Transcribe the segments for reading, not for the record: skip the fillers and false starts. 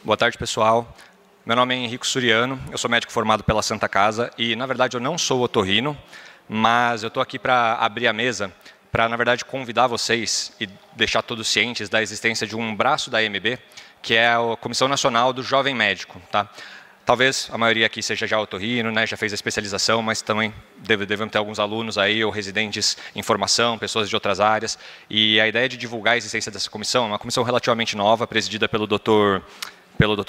Boa tarde, pessoal. Meu nome é Henrico Suriano, eu sou médico formado pela Santa Casa e, na verdade, eu não sou otorrino, mas eu estou aqui para abrir a mesa para, na verdade, convidar vocês e deixar todos cientes da existência de um braço da AMB, que é a Comissão Nacional do Jovem Médico. Tá? Talvez a maioria aqui seja já otorrino, né, já fez a especialização, mas também devem ter alguns alunos aí, ou residentes em formação, pessoas de outras áreas. E a ideia de divulgar a existência dessa comissão é uma comissão relativamente nova, presidida pelo Dr.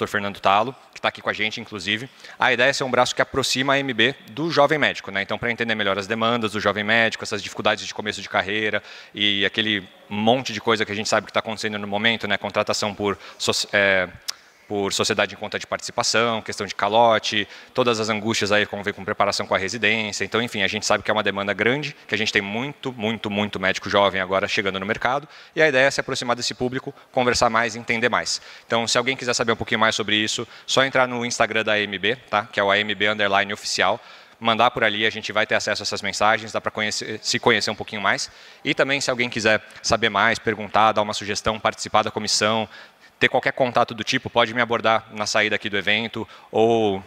Fernando Talo, que está aqui com a gente, inclusive. A ideia é ser um braço que aproxima a AMB do jovem médico, né? Então, para entender melhor as demandas do jovem médico, essas dificuldades de começo de carreira e aquele monte de coisa que a gente sabe que está acontecendo no momento, né? Contratação por sociedade em conta de participação, questão de calote, todas as angústias aí como ver com preparação com a residência. Então, enfim, a gente sabe que é uma demanda grande, que a gente tem muito médico jovem agora chegando no mercado, e a ideia é se aproximar desse público, conversar mais e entender mais. Então, se alguém quiser saber um pouquinho mais sobre isso, só entrar no Instagram da AMB, tá? Que é o AMB_oficial, mandar por ali, a gente vai ter acesso a essas mensagens, dá para se conhecer um pouquinho mais. E também, se alguém quiser saber mais, perguntar, dar uma sugestão, participar da comissão, ter qualquer contato do tipo, pode me abordar na saída aqui do evento, ou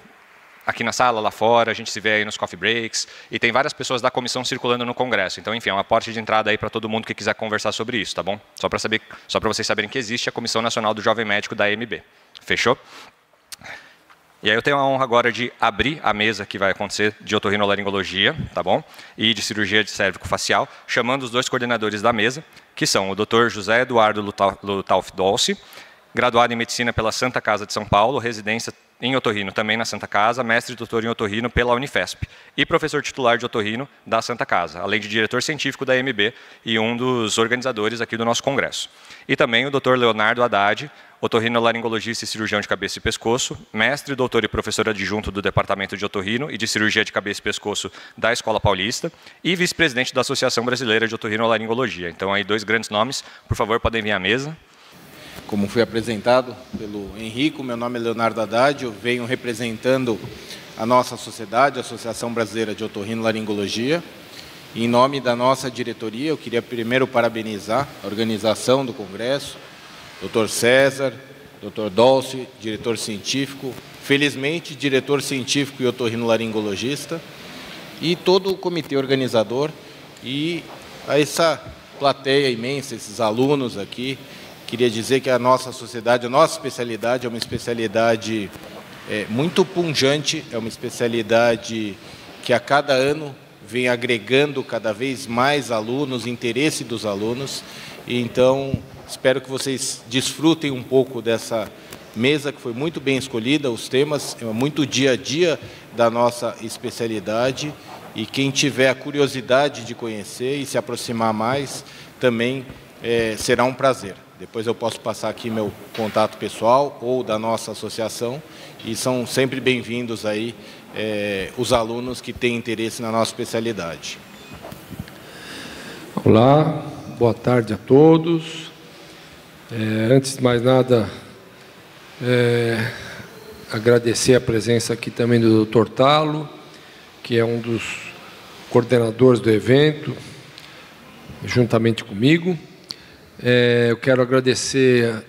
aqui na sala, lá fora, a gente se vê aí nos coffee breaks, e tem várias pessoas da comissão circulando no congresso. Então, enfim, é uma porta de entrada aí para todo mundo que quiser conversar sobre isso, tá bom? Só para vocês saberem que existe a Comissão Nacional do Jovem Médico da AMB. Fechou? E aí eu tenho a honra agora de abrir a mesa que vai acontecer de otorrinolaringologia, tá bom? E de cirurgia de cérvico-facial, chamando os dois coordenadores da mesa, que são o Dr. José Eduardo Lutauf Dolce, graduado em Medicina pela Santa Casa de São Paulo, residência em otorrino também na Santa Casa, mestre e doutor em otorrino pela Unifesp e professor titular de otorrino da Santa Casa, além de diretor científico da AMB e um dos organizadores aqui do nosso congresso. E também o Dr. Leonardo Haddad, otorrinolaringologista e cirurgião de cabeça e pescoço, mestre, doutor e professor adjunto do Departamento de Otorrino e de Cirurgia de Cabeça e Pescoço da Escola Paulista e vice-presidente da Associação Brasileira de Otorrinolaringologia. Então, aí dois grandes nomes, por favor, podem vir à mesa. Como foi apresentado pelo Henrico, meu nome é Leonardo Haddad, eu venho representando a nossa sociedade, a Associação Brasileira de Otorrinolaringologia. Em nome da nossa diretoria, eu queria primeiro parabenizar a organização do congresso, Dr. César, Dr. Dolce, diretor científico, felizmente diretor científico e otorrinolaringologista, e todo o comitê organizador, e a essa plateia imensa, esses alunos aqui. Queria dizer que a nossa sociedade, a nossa especialidade é uma especialidade muito pujante, é uma especialidade que a cada ano vem agregando cada vez mais alunos, interesse dos alunos. E então, espero que vocês desfrutem um pouco dessa mesa que foi muito bem escolhida, os temas, é muito dia a dia da nossa especialidade. E quem tiver a curiosidade de conhecer e se aproximar mais, também será um prazer. Depois eu posso passar aqui meu contato pessoal ou da nossa associação, e são sempre bem-vindos aí os alunos que têm interesse na nossa especialidade. Olá, boa tarde a todos. Antes de mais nada, agradecer a presença aqui também do Dr. Talo, que é um dos coordenadores do evento, juntamente comigo. Eu quero agradecer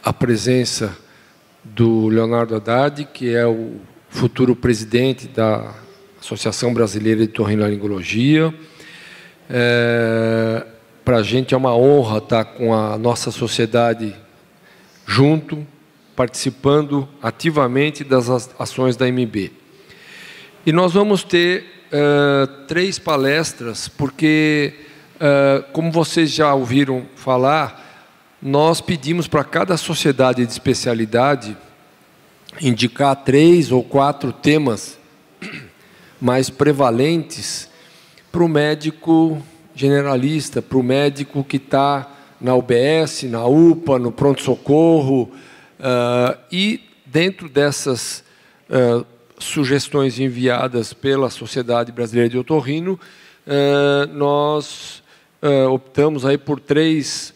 a presença do Leonardo Haddad, que é o futuro presidente da Associação Brasileira de Otorrinolaringologia. Para a gente é uma honra estar com a nossa sociedade junto, participando ativamente das ações da AMB. E nós vamos ter 3 palestras, porque como vocês já ouviram falar, nós pedimos para cada sociedade de especialidade indicar 3 ou 4 temas mais prevalentes para o médico generalista, para o médico que está na UBS, na UPA, no pronto-socorro. E dentro dessas sugestões enviadas pela Sociedade Brasileira de Otorrino, nós optamos aí por 3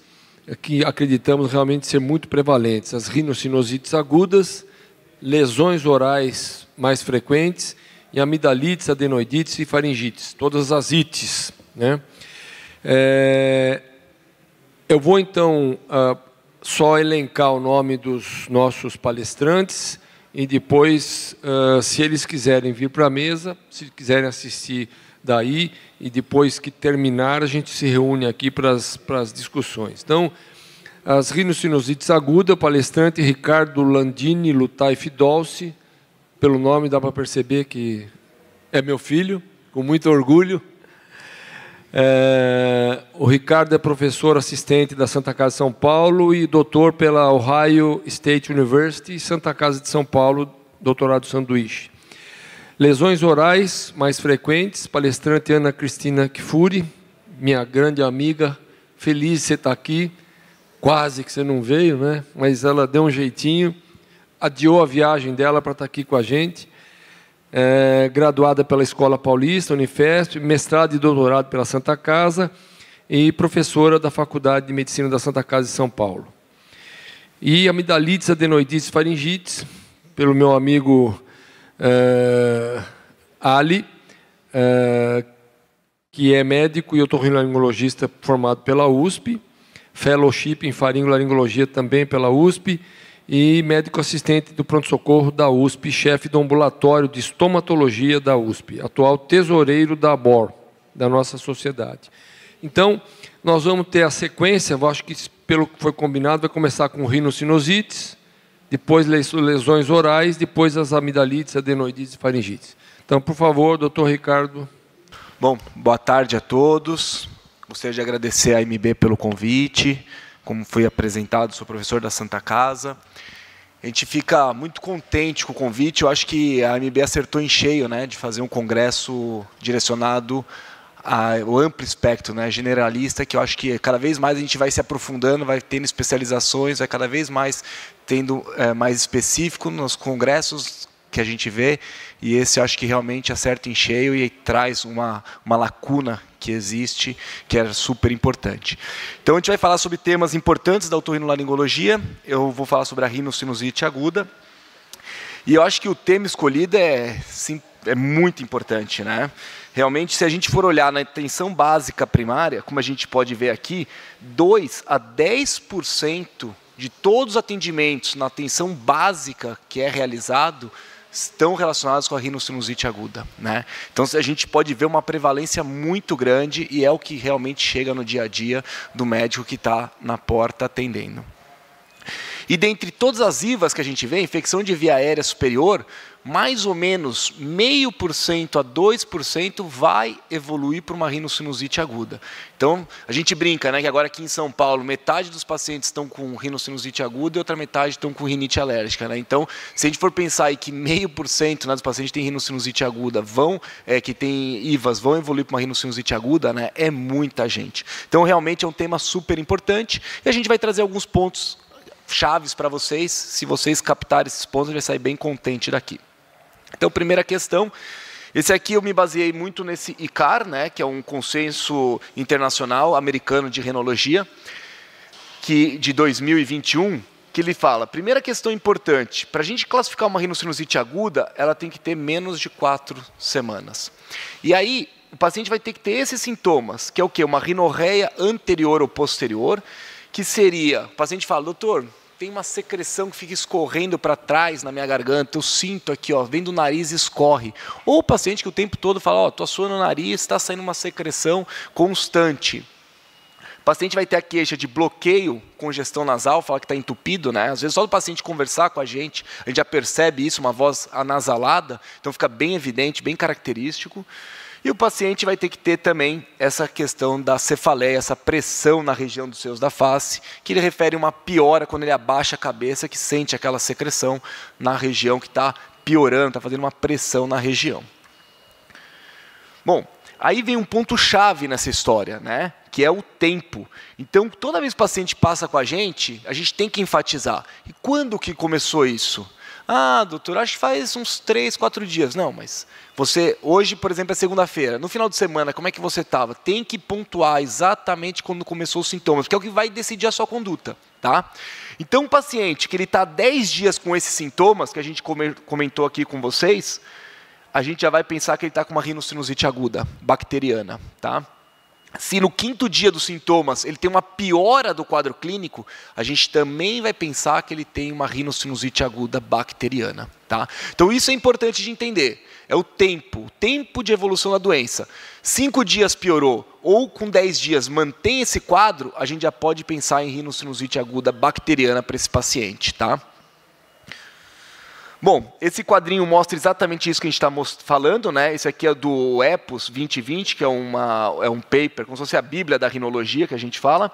que acreditamos realmente ser muito prevalentes: as rinocinosites agudas, lesões orais mais frequentes e amidalites, adenoidites e faringites, todas as ites, né? Eu vou então só elencar o nome dos nossos palestrantes e depois, se eles quiserem vir para a mesa, se quiserem assistir daí, e depois que terminar, a gente se reúne aqui para as discussões. Então, as rinossinusites agudas, o palestrante Ricardo Landini Lutai Fidolci, pelo nome dá para perceber que é meu filho, com muito orgulho. O Ricardo é professor assistente da Santa Casa de São Paulo e doutor pela Ohio State University, Santa Casa de São Paulo, doutorado sanduíche. Lesões orais mais frequentes, palestrante Ana Cristina Kfouri, minha grande amiga, feliz de você estar aqui, quase que você não veio, né? Mas ela deu um jeitinho, adiou a viagem dela para estar aqui com a gente. Graduada pela Escola Paulista, Unifesp, mestrado e doutorado pela Santa Casa e professora da Faculdade de Medicina da Santa Casa de São Paulo. E amidalites, adenoidites, faringites, pelo meu amigo Ali, que é médico e otorrinolaringologista formado pela USP, fellowship em faringolaringologia também pela USP, e médico assistente do pronto-socorro da USP, chefe do ambulatório de estomatologia da USP, atual tesoureiro da ABOR, da nossa sociedade. Então, nós vamos ter a sequência, eu acho que pelo que foi combinado, vai começar com rinossinusites, depois lesões orais, depois as amidalites, adenoidites e faringites. Então, por favor, doutor Ricardo. Bom, boa tarde a todos. Gostaria de agradecer à AMB pelo convite. Como foi apresentado, sou professor da Santa Casa. A gente fica muito contente com o convite. Eu acho que a AMB acertou em cheio, né, de fazer um congresso direcionado ao amplo espectro, né, generalista, que eu acho que cada vez mais a gente vai se aprofundando, vai tendo especializações, vai cada vez mais tendo mais específico nos congressos que a gente vê, e esse eu acho que realmente acerta em cheio e traz uma lacuna que existe, que é super importante. Então, a gente vai falar sobre temas importantes da otorrinolaringologia. Eu vou falar sobre a rinocinusite aguda. E eu acho que o tema escolhido é muito importante, né? Realmente, se a gente for olhar na atenção básica primária, como a gente pode ver aqui, 2 a 10% de todos os atendimentos na atenção básica que é realizado estão relacionados com a rinocinusite aguda, né? Então, a gente pode ver uma prevalência muito grande e é o que realmente chega no dia a dia do médico que está na porta atendendo. E dentre todas as IVAs que a gente vê, infecção de via aérea superior, mais ou menos 0,5% a 2% vai evoluir para uma rinocinusite aguda. Então, a gente brinca, né, que agora aqui em São Paulo, metade dos pacientes estão com rinocinusite aguda e outra metade estão com rinite alérgica, né? Então, se a gente for pensar aí que 0,5%, né, dos pacientes que têm rinocinusite aguda que tem IVAs vão evoluir para uma rinocinusite aguda, né, é muita gente. Então, realmente é um tema super importante e a gente vai trazer alguns pontos chaves para vocês. Se vocês captarem esses pontos, a gente vai sair bem contente daqui. Então, primeira questão, esse aqui eu me baseei muito nesse ICAR, né, que é um consenso internacional americano de renologia, de 2021, que ele fala, primeira questão importante, para a gente classificar uma rinocinusite aguda, ela tem que ter menos de 4 semanas. E aí, o paciente vai ter que ter esses sintomas, que é o quê? Uma rinorreia anterior ou posterior, que seria, o paciente fala, doutor, tem uma secreção que fica escorrendo para trás na minha garganta, eu sinto aqui, ó, vem do nariz e escorre. Ou o paciente que o tempo todo fala, ó, estou suando o nariz, está saindo uma secreção constante. O paciente vai ter a queixa de bloqueio, congestão nasal, fala que está entupido, né? Às vezes só do paciente conversar com a gente já percebe isso, uma voz anasalada, então fica bem evidente, bem característico. E o paciente vai ter que ter também essa questão da cefaleia, essa pressão na região dos seios da face, que ele refere a uma piora quando ele abaixa a cabeça, que sente aquela secreção na região que está piorando, está fazendo uma pressão na região. Bom, aí vem um ponto-chave nessa história, né? Que é o tempo. Então, toda vez que o paciente passa com a gente tem que enfatizar. E quando que começou isso? Ah, doutor, acho que faz uns 3, 4 dias. Não, mas você, hoje, por exemplo, é segunda-feira. No final de semana, como é que você estava? Tem que pontuar exatamente quando começou os sintomas, porque é o que vai decidir a sua conduta, tá? Então, um paciente que ele está 10 dias com esses sintomas, que a gente comentou aqui com vocês, a gente já vai pensar que ele está com uma rinocinusite aguda, bacteriana, tá? Se no 5º dia dos sintomas ele tem uma piora do quadro clínico, a gente também vai pensar que ele tem uma rinocinusite aguda bacteriana. Tá? Então isso é importante de entender. É o tempo de evolução da doença. 5 dias piorou, ou com 10 dias mantém esse quadro, a gente já pode pensar em rinocinusite aguda bacteriana para esse paciente. Tá? Bom, esse quadrinho mostra exatamente isso que a gente está falando, né? Esse aqui é do EPOS 2020, que é um paper, como se fosse a Bíblia da rinologia, que a gente fala.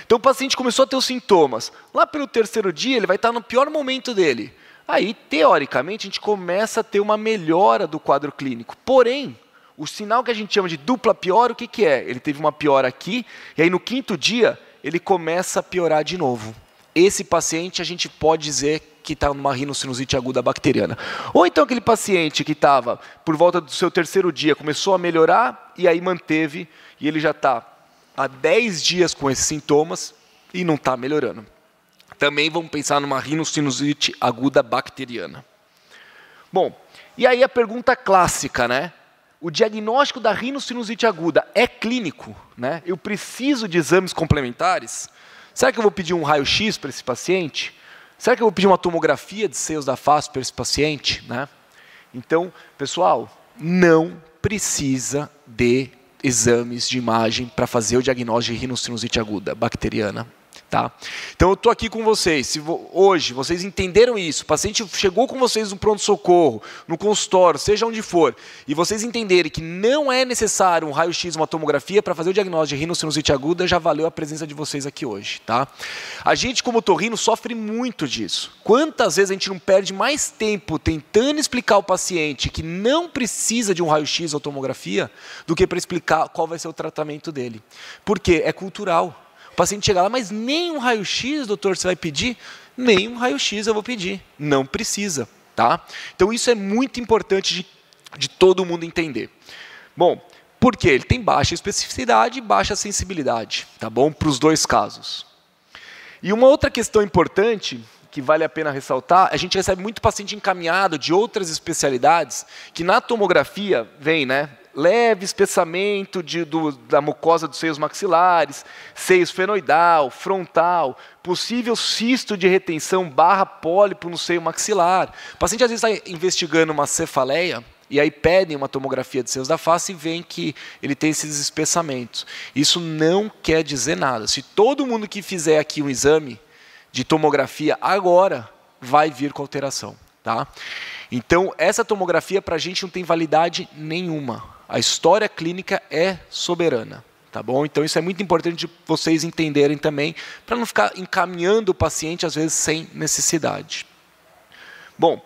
Então o paciente começou a ter os sintomas. Lá pelo 3º dia, ele vai estar no pior momento dele. Aí, teoricamente, a gente começa a ter uma melhora do quadro clínico. Porém, o sinal que a gente chama de dupla piora, o que é? Ele teve uma piora aqui, e aí no 5º dia, ele começa a piorar de novo. Esse paciente, a gente pode dizer que está numa rinocinusite aguda bacteriana. Ou então aquele paciente que estava, por volta do seu 3º dia, começou a melhorar, e aí manteve, e ele já está há 10 dias com esses sintomas, e não está melhorando. Também vamos pensar numa rinocinusite aguda bacteriana. Bom, e aí a pergunta clássica, né? O diagnóstico da rinocinusite aguda é clínico, né? Eu preciso de exames complementares? Será que eu vou pedir um raio-x para esse paciente? Será que eu vou pedir uma tomografia de seios da face para esse paciente? Né? Então, pessoal, não precisa de exames de imagem para fazer o diagnóstico de rinocinusite aguda bacteriana. Tá? Então, eu estou aqui com vocês. Se hoje vocês entenderam isso, o paciente chegou com vocês no pronto-socorro, no consultório, seja onde for, e vocês entenderem que não é necessário um raio-x, uma tomografia para fazer o diagnóstico de rinocinusite aguda, já valeu a presença de vocês aqui hoje. Tá? A gente, como otorrino, sofre muito disso. Quantas vezes a gente não perde mais tempo tentando explicar ao paciente que não precisa de um raio-x ou tomografia do que para explicar qual vai ser o tratamento dele? Por quê? É cultural. O paciente chega lá, mas nem um raio-x, doutor, você vai pedir? Nem um raio-x eu vou pedir. Não precisa. Tá? Então, isso é muito importante de todo mundo entender. Bom, por quê? Ele tem baixa especificidade e baixa sensibilidade, tá bom? Para os dois casos. E uma outra questão importante, que vale a pena ressaltar, a gente recebe muito paciente encaminhado de outras especialidades, que na tomografia vem, né? Leve espessamento da mucosa dos seios maxilares, seio esfenoidal, frontal, possível cisto de retenção / pólipo no seio maxilar. O paciente às vezes está investigando uma cefaleia, e aí pedem uma tomografia de seios da face e veem que ele tem esses espessamentos. Isso não quer dizer nada. Se todo mundo que fizer aqui um exame de tomografia agora, vai vir com alteração. Tá? Então, essa tomografia para a gente não tem validade nenhuma. A história clínica é soberana, tá bom? Então isso é muito importante de vocês entenderem também, para não ficar encaminhando o paciente às vezes sem necessidade. Bom,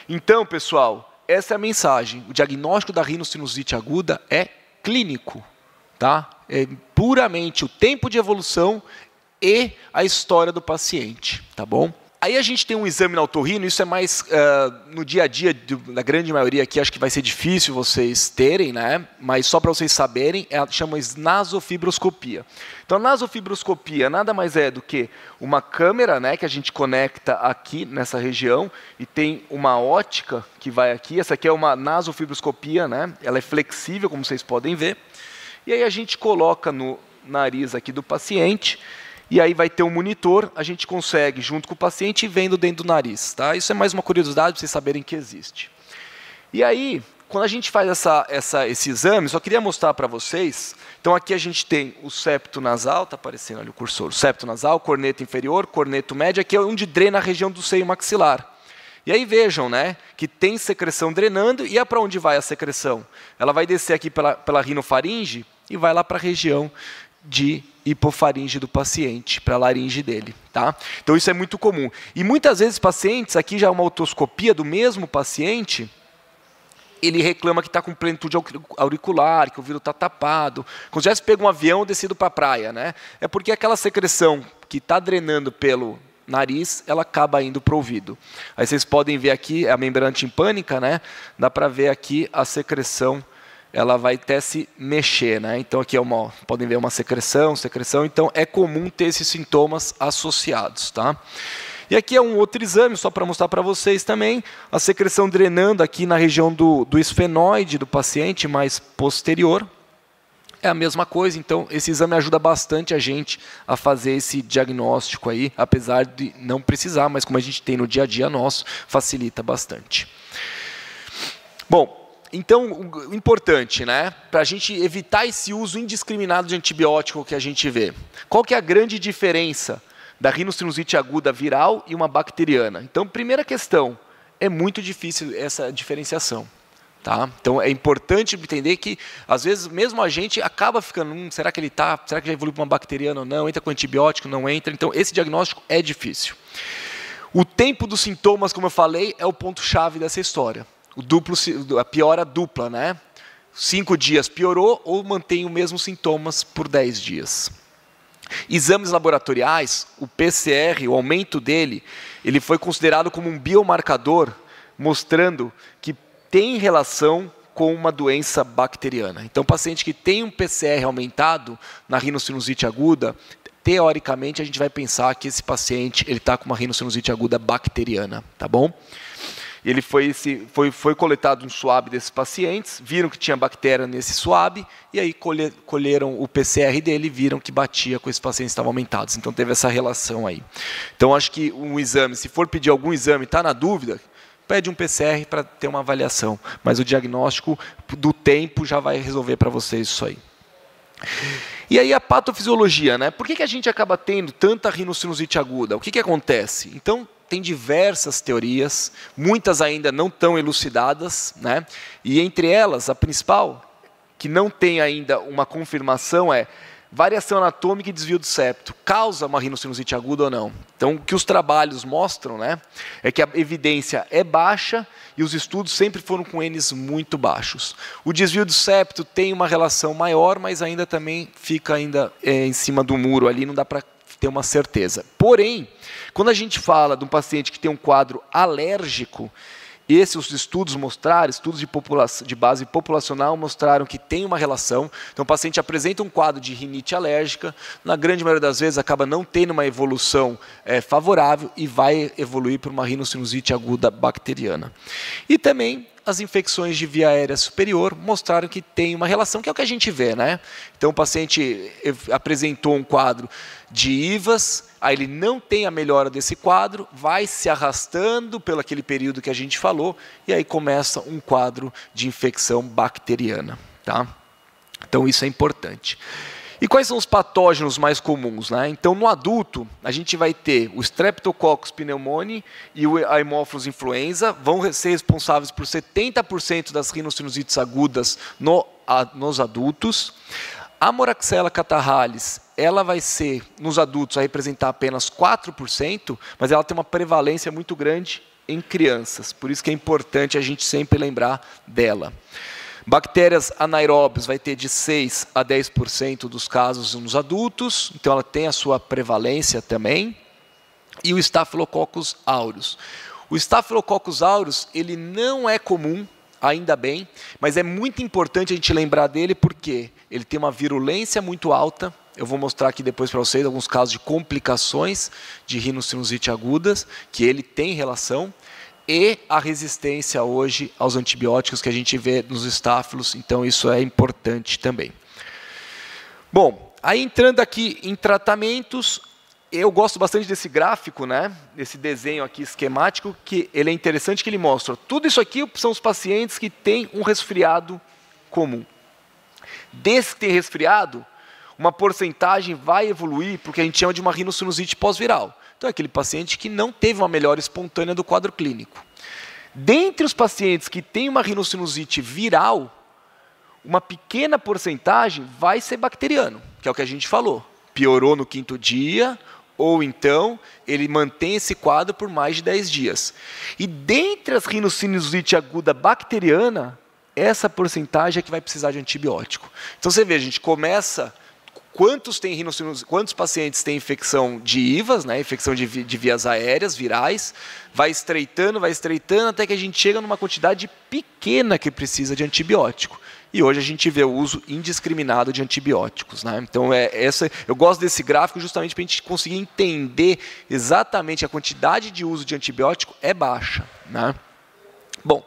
então pessoal, essa é a mensagem. O diagnóstico da rinocinusite aguda é clínico, tá? É puramente o tempo de evolução e a história do paciente, tá bom? Aí a gente tem um exame na otorrino, isso é mais no dia a dia da grande maioria aqui, acho que vai ser difícil vocês terem, né? Mas só para vocês saberem, chama nasofibroscopia. Então a nasofibroscopia nada mais é do que uma câmera, né, que a gente conecta aqui nessa região e tem uma ótica que vai aqui. Essa aqui é uma nasofibroscopia, né? Ela é flexível, como vocês podem ver. E aí a gente coloca no nariz aqui do paciente. E aí vai ter um monitor, a gente consegue, junto com o paciente, ir vendo dentro do nariz. Tá? Isso é mais uma curiosidade para vocês saberem que existe. E aí, quando a gente faz esse exame, só queria mostrar para vocês. Então, aqui a gente tem o septo nasal, está aparecendo ali o cursor. O septo nasal, corneto inferior, corneto médio, aqui é onde drena a região do seio maxilar. E aí vejam, né, que tem secreção drenando, e é para onde vai a secreção? Ela vai descer aqui pela rinofaringe e vai lá para a região de hipofaringe do paciente, para a laringe dele. Tá? Então isso é muito comum. E muitas vezes pacientes, aqui já é uma otoscopia do mesmo paciente, ele reclama que está com plenitude auricular, que o ouvido está tapado. Quando já se pega um avião descido para a praia, né? É porque aquela secreção que está drenando pelo nariz, ela acaba indo para o ouvido. Aí vocês podem ver aqui a membrana timpânica, né? Dá para ver aqui a secreção, ela vai até se mexer, né? Então aqui podem ver uma secreção, então é comum ter esses sintomas associados, tá? E aqui é um outro exame, só para mostrar para vocês também, a secreção drenando aqui na região do esfenoide do paciente, mais posterior. é a mesma coisa, então esse exame ajuda bastante a gente a fazer esse diagnóstico aí, apesar de não precisar, mas como a gente tem no dia a dia nosso, facilita bastante. Bom, então, o importante, né, para a gente evitar esse uso indiscriminado de antibiótico que a gente vê. Qual que é a grande diferença da rinocinusite aguda viral e uma bacteriana? Então, primeira questão, é muito difícil essa diferenciação. Tá? Então, é importante entender que, às vezes, mesmo a gente acaba ficando, será que será que já evoluiu para uma bacteriana ou não? Entra com antibiótico, não entra? Então, esse diagnóstico é difícil. O tempo dos sintomas, como eu falei, é o ponto-chave dessa história. A piora dupla, né? 5 dias piorou ou mantém os mesmos sintomas por 10 dias. Exames laboratoriais, o PCR, o aumento dele, ele foi considerado como um biomarcador, mostrando que tem relação com uma doença bacteriana. Então, paciente que tem um PCR aumentado na rinocinusite aguda, teoricamente a gente vai pensar que esse paciente está com uma rinocinusite aguda bacteriana, tá bom? Ele foi coletado um swab desses pacientes, viram que tinha bactéria nesse swab, e aí colheram o PCR dele e viram que batia com esses pacientes que estavam aumentados. Então teve essa relação aí. Então acho que um exame, se for pedir algum exame, está na dúvida, pede um PCR para ter uma avaliação. Mas o diagnóstico do tempo já vai resolver para vocês isso aí. E aí a patofisiologia, né? Por que a gente acaba tendo tanta rinocinusite aguda? O que acontece? Então, tem diversas teorias, muitas ainda não tão elucidadas, né? E entre elas, a principal, que não tem ainda uma confirmação, é variação anatômica e desvio do septo. Causa uma rinocinusite aguda ou não? Então, o que os trabalhos mostram, né, é que a evidência é baixa e os estudos sempre foram com Ns muito baixos. O desvio do septo tem uma relação maior, mas ainda também fica em cima do muro ali, não dá para ter uma certeza. Porém, quando a gente fala de um paciente que tem um quadro alérgico, esses estudos mostraram, estudos de base populacional mostraram que tem uma relação. Então, o paciente apresenta um quadro de rinite alérgica, na grande maioria das vezes acaba não tendo uma evolução favorável e vai evoluir para uma rinocinusite aguda bacteriana. E também as infecções de via aérea superior mostraram que tem uma relação, que é o que a gente vê, né? Então, o paciente apresentou um quadro de IVAS, aí ele não tem a melhora desse quadro, vai se arrastando pelo aquele período que a gente falou, e aí começa um quadro de infecção bacteriana. Tá? Então, isso é importante. E quais são os patógenos mais comuns, né? Então, no adulto, a gente vai ter o Streptococcus pneumoniae e o Haemophilus influenza, vão ser responsáveis por 70% das rinossinusites agudas nos adultos. A Moraxella catarrhalis, ela vai ser, nos adultos, a representar apenas 4%, mas ela tem uma prevalência muito grande em crianças. Por isso que é importante a gente sempre lembrar dela. Bactérias anaeróbias vai ter de 6% a 10% dos casos nos adultos, então ela tem a sua prevalência também. E o Staphylococcus aureus. O Staphylococcus aureus, ele não é comum, ainda bem, mas é muito importante a gente lembrar dele porque ele tem uma virulência muito alta. Eu vou mostrar aqui depois para vocês alguns casos de complicações de rinocinusite agudas, que ele tem relação. E a resistência hoje aos antibióticos que a gente vê nos estáfilos, então isso é importante também. Bom, aí entrando aqui em tratamentos, eu gosto bastante desse gráfico, né? Desse desenho aqui esquemático, que ele é interessante, que ele mostra tudo isso aqui são os pacientes que têm um resfriado comum. Desse que tem resfriado, uma porcentagem vai evoluir para o que a gente chama de uma rinocinusite pós-viral. Então, é aquele paciente que não teve uma melhora espontânea do quadro clínico. Dentre os pacientes que têm uma rinocinusite viral, uma pequena porcentagem vai ser bacteriano, que é o que a gente falou. Piorou no 5º dia, ou então ele mantém esse quadro por mais de 10 dias. E dentre as rinocinusite aguda bacteriana, essa porcentagem é que vai precisar de antibiótico. Então, você vê, a gente começa... Quantos pacientes têm infecção de IVAS, né, infecção de vias aéreas, virais, vai estreitando, até que a gente chega numa quantidade pequena que precisa de antibiótico. E hoje a gente vê o uso indiscriminado de antibióticos. Né? Então, eu gosto desse gráfico justamente para a gente conseguir entender exatamente a quantidade de uso de antibiótico é baixa. Né? Bom,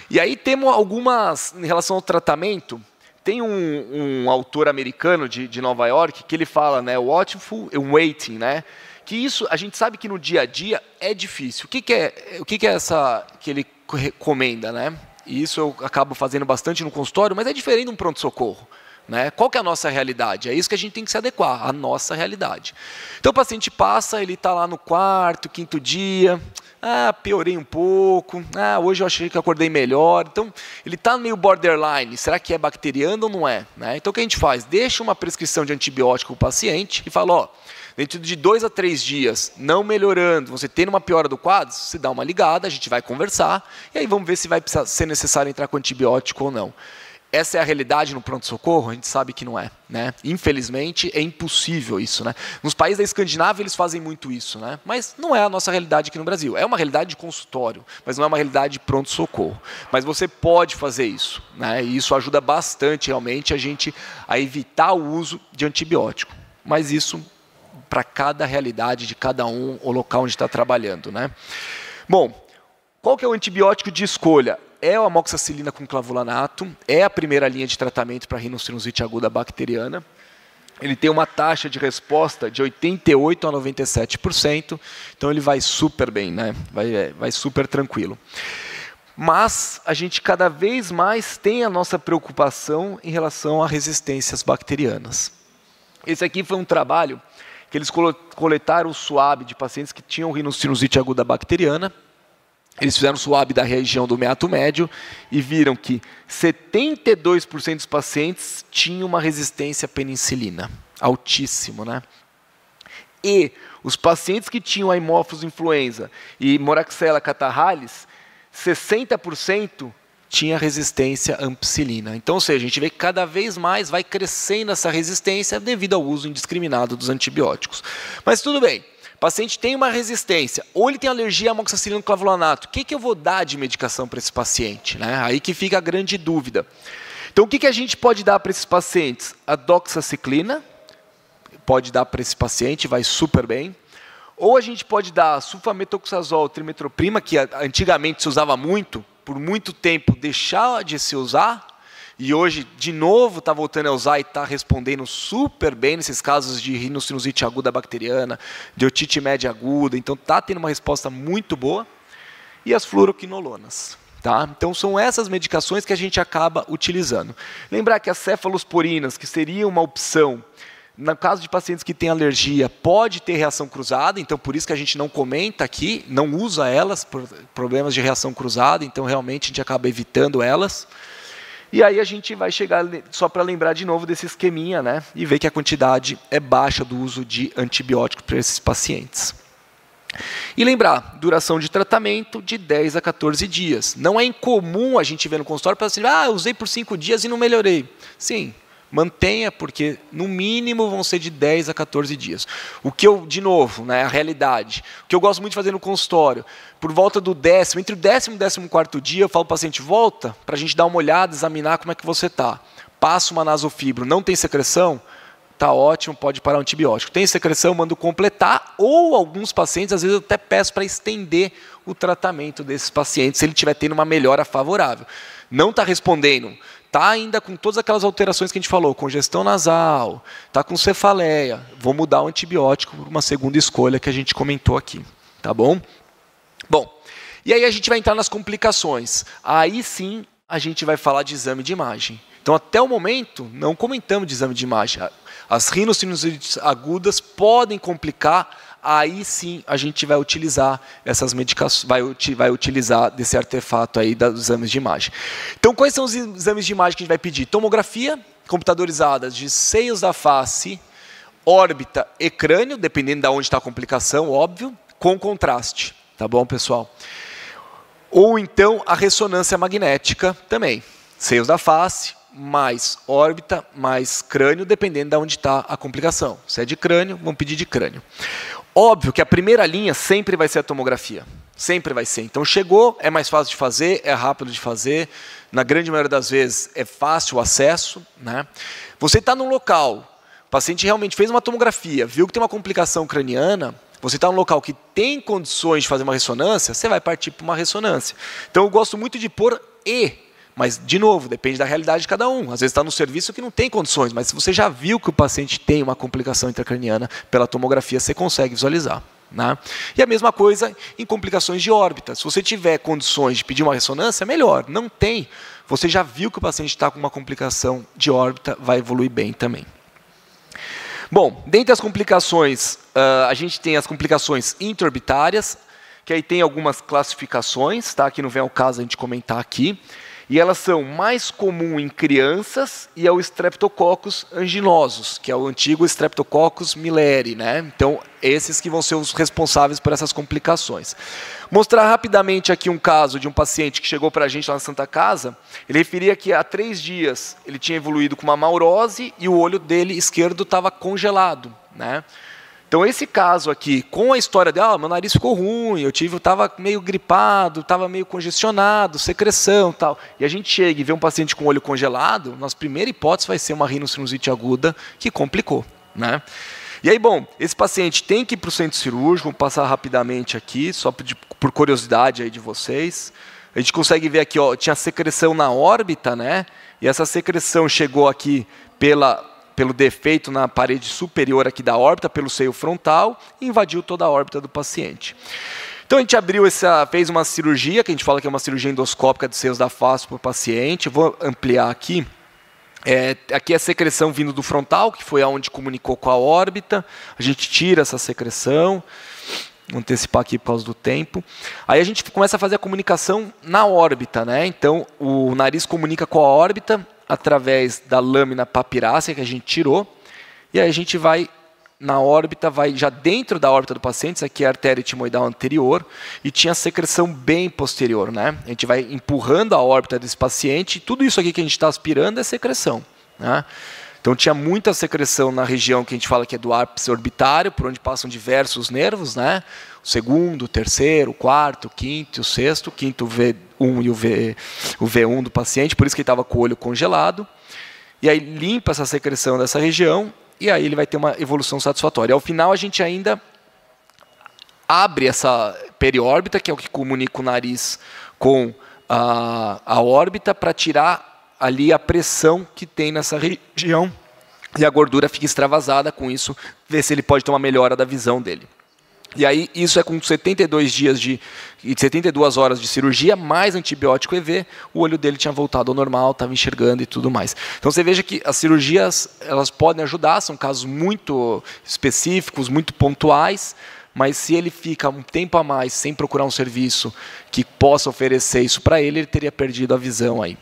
e aí temos algumas, em relação ao tratamento, Tem um autor americano de Nova York que ele fala, né, watchful and waiting, né, que isso a gente sabe que no dia a dia é difícil. O que é essa que ele recomenda, né? E isso eu acabo fazendo bastante no consultório, mas é diferente de um pronto-socorro. Né? Qual que é a nossa realidade? É isso que a gente tem que se adequar, a nossa realidade. Então o paciente passa, ele está lá no quarto, quinto dia, piorei um pouco, hoje eu achei que acordei melhor. Então ele está meio borderline, será que é bacteriano ou não é? Né? Então o que a gente faz? Deixa uma prescrição de antibiótico para o paciente e fala, ó, dentro de 2 a 3 dias, não melhorando, você tendo uma piora do quadro, você dá uma ligada, a gente vai conversar, e aí vamos ver se vai ser necessário entrar com antibiótico ou não. Essa é a realidade no pronto-socorro? A gente sabe que não é. Né? Infelizmente, é impossível isso. Né? Nos países da Escandinávia, eles fazem muito isso. Né? Mas não é a nossa realidade aqui no Brasil. É uma realidade de consultório, mas não é uma realidade de pronto-socorro. Mas você pode fazer isso. Né? E isso ajuda bastante, realmente, a gente a evitar o uso de antibiótico. Mas isso, para cada realidade de cada um, o local onde está trabalhando. Né? Bom, qual que é o antibiótico de escolha? É a amoxicilina com clavulanato, é a primeira linha de tratamento para rinocinusite aguda bacteriana. Ele tem uma taxa de resposta de 88% a 97%, então ele vai super bem, né? vai super tranquilo. Mas a gente cada vez mais tem a nossa preocupação em relação a resistências bacterianas. Esse aqui foi um trabalho que eles coletaram o suave de pacientes que tinham rinocinusite aguda bacteriana. Eles fizeram suave da região do meato médio e viram que 72% dos pacientes tinham uma resistência à penicilina. Altíssimo, né? E os pacientes que tinham Haemophilus influenza e Moraxella catarrhalis, 60% tinha resistência à ampicilina. Então, ou seja, a gente vê que cada vez mais vai crescendo essa resistência devido ao uso indiscriminado dos antibióticos. Mas tudo bem. O paciente tem uma resistência, ou ele tem alergia à amoxicilina com clavulanato. O que eu vou dar de medicação para esse paciente? Né? Aí que fica a grande dúvida. Então, o que a gente pode dar para esses pacientes? A doxaciclina, pode dar para esse paciente, vai super bem. Ou a gente pode dar sulfametoxazol, trimetroprima, que antigamente se usava muito, por muito tempo deixar de se usar, e hoje, de novo, está voltando a usar e está respondendo super bem nesses casos de rinocinusite aguda bacteriana, de otite média aguda. Então, está tendo uma resposta muito boa. E as fluoroquinolonas. Tá? Então, são essas medicações que a gente acaba utilizando. Lembrar que as cefalosporinas, que seria uma opção, no caso de pacientes que têm alergia, pode ter reação cruzada. Então, por isso que a gente não comenta aqui, não usa elas por problemas de reação cruzada. Então, realmente, a gente acaba evitando elas. E aí a gente vai chegar, só para lembrar de novo desse esqueminha, né? E ver que a quantidade é baixa do uso de antibióticos para esses pacientes. E lembrar, duração de tratamento de 10 a 14 dias. Não é incomum a gente ver no consultório para assim, eu usei por 5 dias e não melhorei. Sim, mantenha, porque no mínimo vão ser de 10 a 14 dias. O que eu, de novo, né, a realidade, o que eu gosto muito de fazer no consultório, por volta do 10º, entre o 10º e o 14º dia, eu falo para o paciente, volta para a gente dar uma olhada, examinar como é que você está. Passa uma nasofibro, não tem secreção? Está ótimo, pode parar o antibiótico. Tem secreção, mando completar, ou alguns pacientes, às vezes eu até peço para estender o tratamento desses pacientes, se ele estiver tendo uma melhora favorável. Não está respondendo, está ainda com todas aquelas alterações que a gente falou, congestão nasal, está com cefaleia, vou mudar o antibiótico por uma segunda escolha que a gente comentou aqui. Tá bom? Bom, e aí a gente vai entrar nas complicações. Aí sim a gente vai falar de exame de imagem. Então, até o momento, não comentamos de exame de imagem. As rinocinusites agudas podem complicar, aí sim a gente vai utilizar essas medicações, vai utilizar desse artefato aí dos exames de imagem. Então, quais são os exames de imagem que a gente vai pedir? Tomografia computadorizada de seios da face, órbita e crânio, dependendo de onde está a complicação, óbvio, com contraste. Tá bom, pessoal? Ou então a ressonância magnética também. Seios da face, mais órbita, mais crânio, dependendo de onde está a complicação. Se é de crânio, vamos pedir de crânio. Óbvio que a primeira linha sempre vai ser a tomografia. Sempre vai ser. Então, chegou, é mais fácil de fazer, é rápido de fazer. Na grande maioria das vezes, é fácil o acesso. Né? Você está num local, o paciente realmente fez uma tomografia, viu que tem uma complicação craniana, você está num local que tem condições de fazer uma ressonância, você vai partir para uma ressonância. Então, eu gosto muito de pôr E, Mas, de novo, depende da realidade de cada um. Às vezes está no serviço que não tem condições, mas se você já viu que o paciente tem uma complicação intracraniana, pela tomografia você consegue visualizar. Né? E a mesma coisa em complicações de órbita. Se você tiver condições de pedir uma ressonância, melhor. Não tem, você já viu que o paciente está com uma complicação de órbita, vai evoluir bem também. Bom, dentre as complicações, a gente tem as complicações intraorbitárias, que aí tem algumas classificações, tá? Que não vem ao caso a gente comentar aqui. E elas são mais comuns em crianças e é o Streptococcus anginosus, que é o antigo Streptococcus milleri, né? Então, esses que vão ser os responsáveis por essas complicações. Mostrar rapidamente aqui um caso de um paciente que chegou para a gente lá na Santa Casa. Ele referia que há 3 dias ele tinha evoluído com uma maurose e o olho dele esquerdo estava congelado, né? Então, esse caso aqui, com a história de meu nariz ficou ruim, eu estava meio gripado, estava meio congestionado, secreção e tal. E a gente chega e vê um paciente com o olho congelado, nossa primeira hipótese vai ser uma rinocinusite aguda que complicou, né? E aí, bom, esse paciente tem que ir para o centro cirúrgico, vou passar rapidamente aqui, só por curiosidade aí de vocês. A gente consegue ver aqui, ó, tinha secreção na órbita, né? E essa secreção chegou aqui pelo defeito na parede superior aqui da órbita, pelo seio frontal, e invadiu toda a órbita do paciente. Então a gente fez uma cirurgia, que a gente fala que é uma cirurgia endoscópica de seios da face para o paciente. Eu vou ampliar aqui. Aqui é a secreção vindo do frontal, que foi aonde comunicou com a órbita. A gente tira essa secreção. Vou antecipar aqui por causa do tempo. Aí a gente começa a fazer a comunicação na órbita, né? Então o nariz comunica com a órbita através da lâmina papirácea que a gente tirou, e aí a gente vai na órbita, vai já dentro da órbita do paciente, isso aqui é a artéria etimoidal anterior, e tinha secreção bem posterior, né? A gente vai empurrando a órbita desse paciente, e tudo isso aqui que a gente está aspirando é secreção, né? Então tinha muita secreção na região que a gente fala que é do ápice orbitário, por onde passam diversos nervos, né? O segundo, o terceiro, o quarto, o quinto e o sexto. O quinto, o V1 e o V1 do paciente, por isso que ele estava com o olho congelado. E aí limpa essa secreção dessa região e aí ele vai ter uma evolução satisfatória. Ao final, a gente ainda abre essa periórbita, que é o que comunica o nariz com a órbita, para tirar ali a pressão que tem nessa região e a gordura fica extravasada. Com isso, ver se ele pode ter uma melhora da visão dele. E aí, isso é com 72 horas de cirurgia, mais antibiótico EV, o olho dele tinha voltado ao normal, estava enxergando e tudo mais. Então, você veja que as cirurgias elas podem ajudar, são casos muito específicos, muito pontuais, mas se ele fica um tempo a mais sem procurar um serviço que possa oferecer isso para ele, ele teria perdido a visão aí.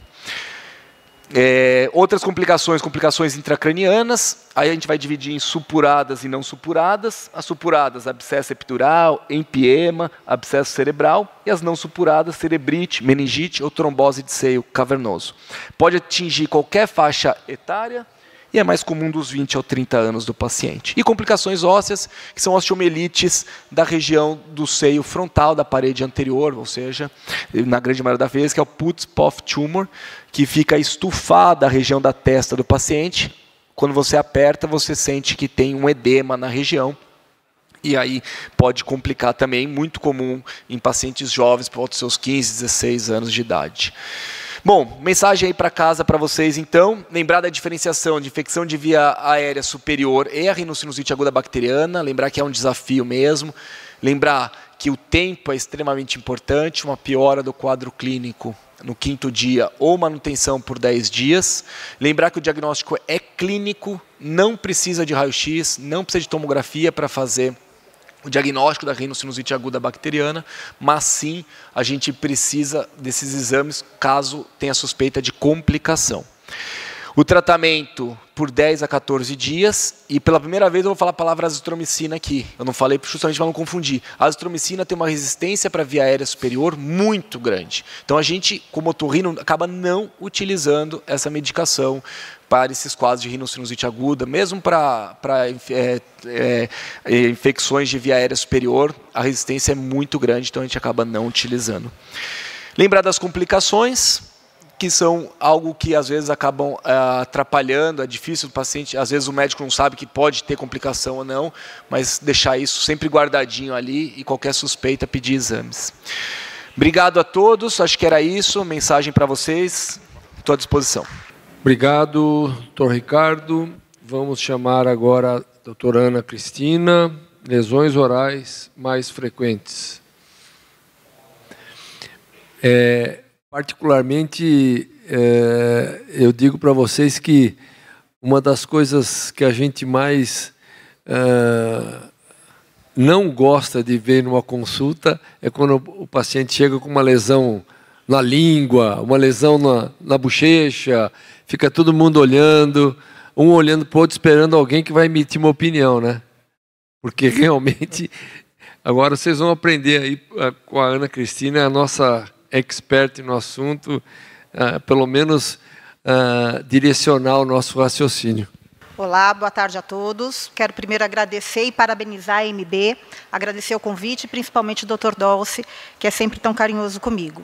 Outras complicações intracranianas, aí a gente vai dividir em supuradas e não supuradas. As supuradas, abscesso epidural, empiema, abscesso cerebral, e as não supuradas, cerebrite, meningite ou trombose de seio cavernoso. Pode atingir qualquer faixa etária e é mais comum dos 20 aos 30 anos do paciente. E complicações ósseas, que são osteomielites da região do seio frontal, da parede anterior, ou seja, na grande maioria das vezes, que é o Putz-Poff tumor, que fica estufada a região da testa do paciente. Quando você aperta, você sente que tem um edema na região. E aí pode complicar também, muito comum em pacientes jovens, por volta dos seus 15, 16 anos de idade. Bom, mensagem aí para casa para vocês, então. Lembrar da diferenciação de infecção de via aérea superior e a rinocinusite aguda bacteriana. Lembrar que é um desafio mesmo. Lembrar que o tempo é extremamente importante. Uma piora do quadro clínico no 5º dia ou manutenção por 10 dias. Lembrar que o diagnóstico é clínico, não precisa de raio-x, não precisa de tomografia para fazer o diagnóstico da rinocinusite aguda bacteriana, mas sim a gente precisa desses exames caso tenha suspeita de complicação. O tratamento por 10 a 14 dias, e pela primeira vez eu vou falar a palavra azitromicina aqui, eu não falei justamente para não confundir. A azitromicina tem uma resistência para a via aérea superior muito grande. Então a gente, como otorrino, acaba não utilizando essa medicação para esses quadros de rinocinusite aguda, mesmo para infecções de via aérea superior, a resistência é muito grande, então a gente acaba não utilizando. Lembrar das complicações, que são algo que às vezes acabam atrapalhando, é difícil do paciente, às vezes o médico não sabe que pode ter complicação ou não, mas deixar isso sempre guardadinho ali e qualquer suspeita pedir exames. Obrigado a todos, acho que era isso, mensagem para vocês, estou à disposição. Obrigado, doutor Ricardo. Vamos chamar agora a doutora Ana Cristina, lesões orais mais frequentes. Particularmente, eu digo para vocês que uma das coisas que a gente mais não gosta de ver numa consulta é quando o paciente chega com uma lesão na língua, uma lesão na bochecha, fica todo mundo olhando, um olhando para o outro, esperando alguém que vai emitir uma opinião, né? Porque realmente, agora vocês vão aprender aí com a Ana Cristina, a nossa expert no assunto, pelo menos direcionar o nosso raciocínio. Olá, boa tarde a todos. Quero primeiro agradecer e parabenizar a AMB, agradecer o convite, principalmente o Dr. Dolce, que é sempre tão carinhoso comigo.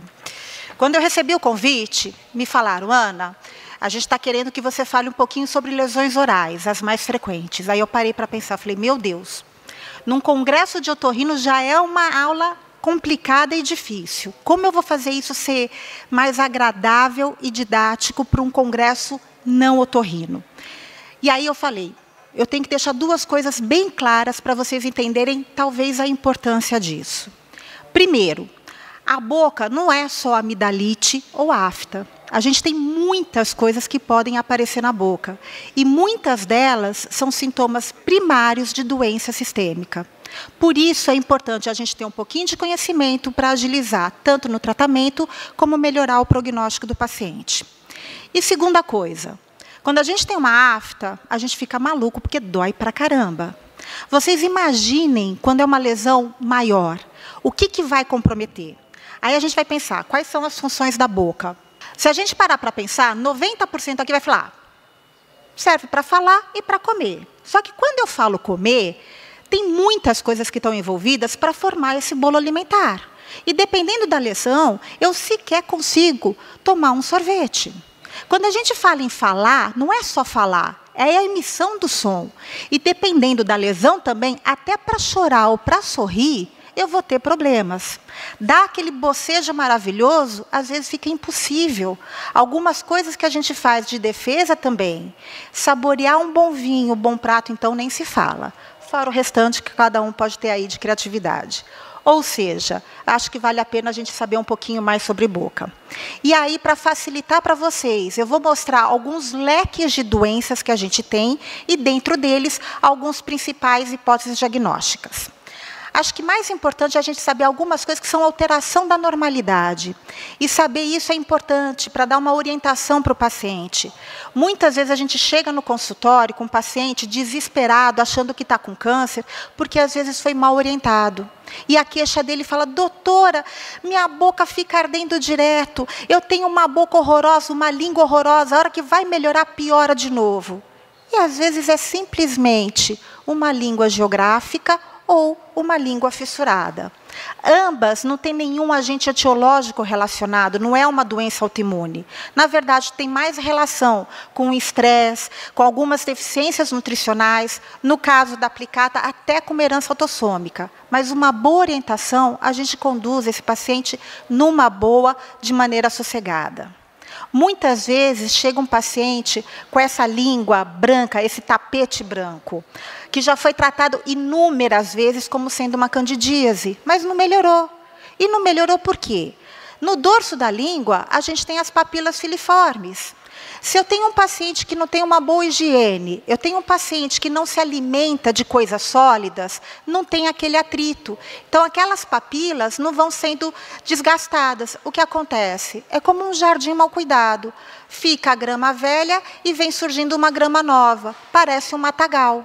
Quando eu recebi o convite, me falaram, Ana, a gente está querendo que você fale um pouquinho sobre lesões orais, as mais frequentes. Aí eu parei para pensar, falei, meu Deus, num congresso de otorrino já é uma aula complicada e difícil. Como eu vou fazer isso ser mais agradável e didático para um congresso não otorrino? E aí eu falei, eu tenho que deixar duas coisas bem claras para vocês entenderem, talvez, a importância disso. Primeiro, a boca não é só amidalite ou afta. A gente tem muitas coisas que podem aparecer na boca. E muitas delas são sintomas primários de doença sistêmica. Por isso é importante a gente ter um pouquinho de conhecimento para agilizar, tanto no tratamento, como melhorar o prognóstico do paciente. E segunda coisa, quando a gente tem uma afta, a gente fica maluco porque dói pra caramba. Vocês imaginem quando é uma lesão maior, o que vai comprometer? Aí a gente vai pensar, quais são as funções da boca? Se a gente parar para pensar, 90% aqui vai falar, serve para falar e para comer. Só que quando eu falo comer, tem muitas coisas que estão envolvidas para formar esse bolo alimentar. E dependendo da lesão, eu sequer consigo tomar um sorvete. Quando a gente fala em falar, não é só falar, é a emissão do som. E dependendo da lesão também, até para chorar ou para sorrir, eu vou ter problemas. Dar aquele bocejo maravilhoso, às vezes fica impossível. Algumas coisas que a gente faz de defesa também. Saborear um bom vinho, um bom prato, então nem se fala. Fora o restante que cada um pode ter aí de criatividade. Ou seja, acho que vale a pena a gente saber um pouquinho mais sobre boca. E aí, para facilitar para vocês, eu vou mostrar alguns leques de doenças que a gente tem e, dentro deles, algumas principais hipóteses diagnósticas. Acho que mais importante é a gente saber algumas coisas que são alteração da normalidade. E saber isso é importante para dar uma orientação para o paciente. Muitas vezes a gente chega no consultório com um paciente desesperado, achando que está com câncer, porque às vezes foi mal orientado. E a queixa dele fala, doutora, minha boca fica ardendo direto, eu tenho uma boca horrorosa, uma língua horrorosa, a hora que vai melhorar, piora de novo. E às vezes é simplesmente uma língua geográfica ou uma língua fissurada. Ambas não têm nenhum agente etiológico relacionado, não é uma doença autoimune. Na verdade, tem mais relação com o estresse, com algumas deficiências nutricionais, no caso da plicata, até com uma herança autossômica. Mas uma boa orientação, a gente conduz esse paciente numa boa, de maneira sossegada. Muitas vezes chega um paciente com essa língua branca, esse tapete branco, que já foi tratado inúmeras vezes como sendo uma candidíase, mas não melhorou. E não melhorou por quê? No dorso da língua, a gente tem as papilas filiformes. Se eu tenho um paciente que não tem uma boa higiene, eu tenho um paciente que não se alimenta de coisas sólidas, não tem aquele atrito. Então, aquelas papilas não vão sendo desgastadas. O que acontece? É como um jardim mal cuidado. Fica a grama velha e vem surgindo uma grama nova. Parece um matagal.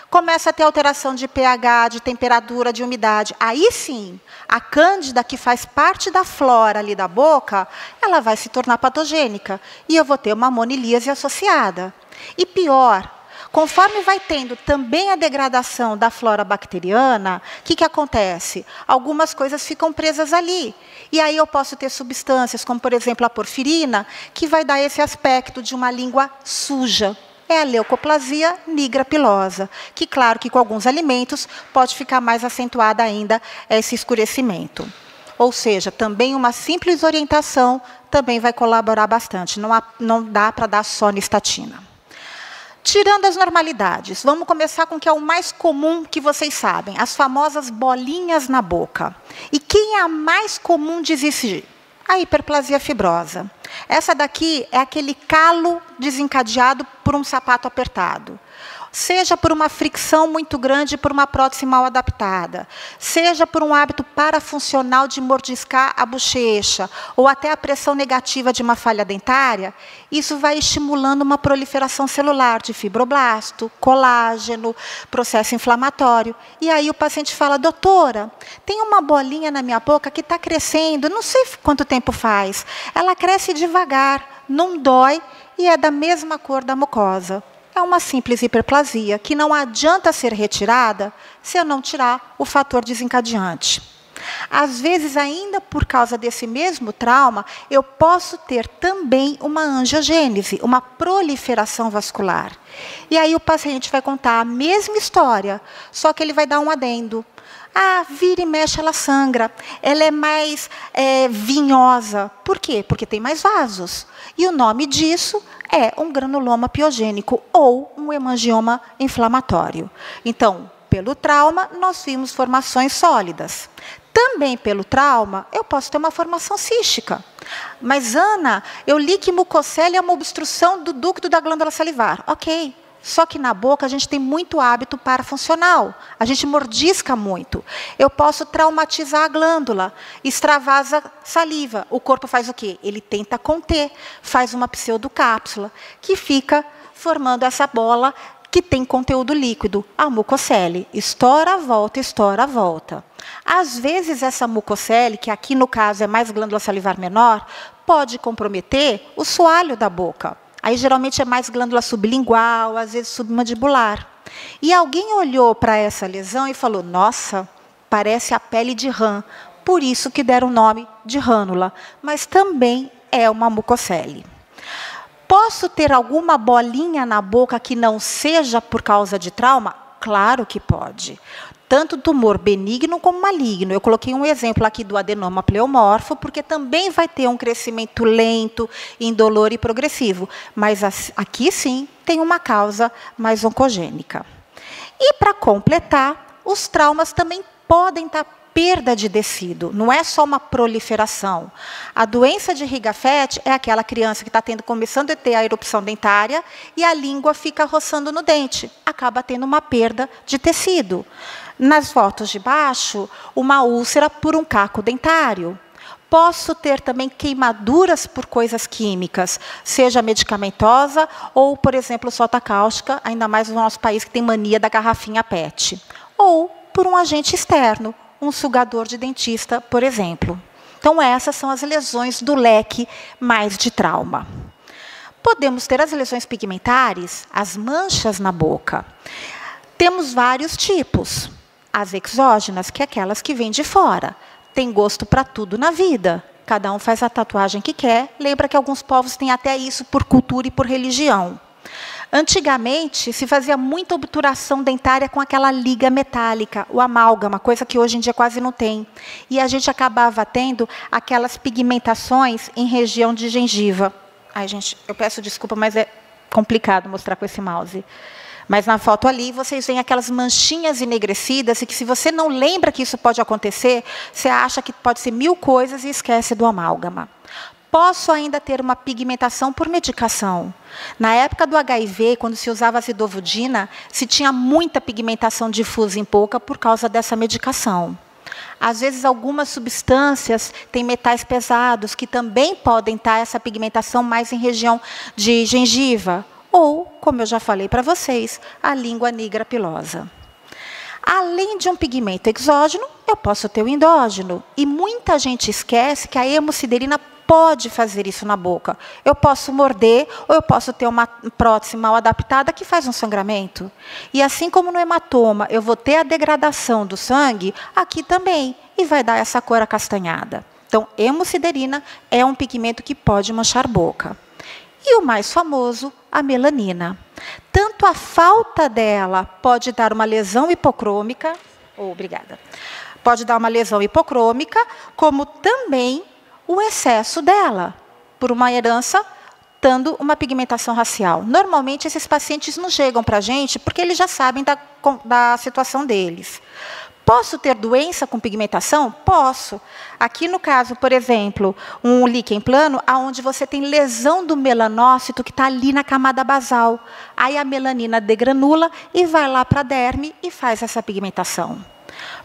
Começa a ter alteração de pH, de temperatura, de umidade. Aí sim, a cândida, que faz parte da flora ali da boca, ela vai se tornar patogênica. E eu vou ter uma monilíase associada. E pior, conforme vai tendo também a degradação da flora bacteriana, o que acontece? Algumas coisas ficam presas ali. E aí eu posso ter substâncias, como por exemplo a porfirina, que vai dar esse aspecto de uma língua suja. É a leucoplasia nigra pilosa, que, claro, que com alguns alimentos pode ficar mais acentuada ainda esse escurecimento. ou seja, também uma simples orientação também vai colaborar bastante. Não dá para dar só nistatina. Tirando as normalidades, vamos começar com o que é o mais comum que vocês sabem, as famosas bolinhas na boca. E quem é a mais comum de existir? A hiperplasia fibrosa. Essa daqui é aquele calo desencadeado por um sapato apertado. Seja por uma fricção muito grande por uma prótese mal adaptada, seja por um hábito parafuncional de mordiscar a bochecha, ou até a pressão negativa de uma falha dentária, isso vai estimulando uma proliferação celular de fibroblasto, colágeno, processo inflamatório. E aí o paciente fala, doutora, tem uma bolinha na minha boca que está crescendo, não sei quanto tempo faz. Ela cresce devagar, não dói e é da mesma cor da mucosa. É uma simples hiperplasia que não adianta ser retirada se eu não tirar o fator desencadeante. Às vezes, ainda por causa desse mesmo trauma, eu posso ter também uma angiogênese, uma proliferação vascular. E aí o paciente vai contar a mesma história, só que ele vai dar um adendo. Ah, vira e mexe, ela sangra. Ela é mais vinhosa. Por quê? Porque tem mais vasos. E o nome disso é um granuloma piogênico ou um hemangioma inflamatório. Então, pelo trauma, nós vimos formações sólidas. Também pelo trauma, eu posso ter uma formação cística. Mas, Ana, eu li que mucocele é uma obstrução do ducto da glândula salivar. Ok. Só que na boca a gente tem muito hábito parafuncional. A gente mordisca muito. Eu posso traumatizar a glândula, extravasa saliva. O corpo faz o quê? Ele tenta conter, faz uma pseudocápsula, que fica formando essa bola que tem conteúdo líquido, a mucocele. Estoura, volta, volta. Às vezes, essa mucocele, que aqui no caso é mais glândula salivar menor, pode comprometer o soalho da boca. Aí, geralmente, é mais glândula sublingual, às vezes submandibular. E alguém olhou para essa lesão e falou, nossa, parece a pele de rã. Por isso que deram o nome de rânula. Mas também é uma mucocele. Posso ter alguma bolinha na boca que não seja por causa de trauma? Claro que pode. Tanto tumor benigno como maligno. Eu coloquei um exemplo aqui do adenoma pleomorfo, porque também vai ter um crescimento lento, indolor e progressivo. Mas aqui, sim, tem uma causa mais oncogênica. E, para completar, os traumas também podem estar perda de tecido, não é só uma proliferação. A doença de Riga-Fett é aquela criança que está começando a ter a erupção dentária e a língua fica roçando no dente. Acaba tendo uma perda de tecido. Nas fotos de baixo, uma úlcera por um caco dentário. Posso ter também queimaduras por coisas químicas, seja medicamentosa ou, por exemplo, sota cáustica, ainda mais no nosso país que tem mania da garrafinha PET. Ou por um agente externo, um sugador de dentista, por exemplo. Então, essas são as lesões do leque mais de trauma. Podemos ter as lesões pigmentares, as manchas na boca. Temos vários tipos. As exógenas, que é aquelas que vêm de fora. Tem gosto para tudo na vida. Cada um faz a tatuagem que quer. Lembra que alguns povos têm até isso por cultura e por religião. Antigamente, se fazia muita obturação dentária com aquela liga metálica, o amálgama, coisa que hoje em dia quase não tem. E a gente acabava tendo aquelas pigmentações em região de gengiva. Ai, gente, eu peço desculpa, mas é complicado mostrar com esse mouse. Mas na foto ali, vocês veem aquelas manchinhas enegrecidas, e que se você não lembra que isso pode acontecer, você acha que pode ser 1000 coisas e esquece do amálgama. Posso ainda ter uma pigmentação por medicação. Na época do HIV, quando se usava a zidovudina, se tinha muita pigmentação difusa em boca por causa dessa medicação. Às vezes, algumas substâncias têm metais pesados, que também podem estar essa pigmentação mais em região de gengiva. Ou, como eu já falei para vocês, a língua nigra pilosa. Além de um pigmento exógeno, eu posso ter o endógeno. E muita gente esquece que a hemosiderina pode fazer isso na boca. Eu posso morder ou eu posso ter uma prótese mal adaptada que faz um sangramento. E assim como no hematoma eu vou ter a degradação do sangue, aqui também. E vai dar essa cor acastanhada. Então, hemosiderina é um pigmento que pode manchar boca. E o mais famoso, a melanina. Tanto a falta dela pode dar uma lesão hipocrômica, obrigada, pode dar uma lesão hipocrômica, como também o excesso dela, por uma herança dando uma pigmentação racial. Normalmente, esses pacientes não chegam para a gente porque eles já sabem da situação deles. Posso ter doença com pigmentação? Posso. Aqui no caso, por exemplo, um líquen plano, onde você tem lesão do melanócito que está ali na camada basal. Aí a melanina degranula e vai lá para a derme e faz essa pigmentação.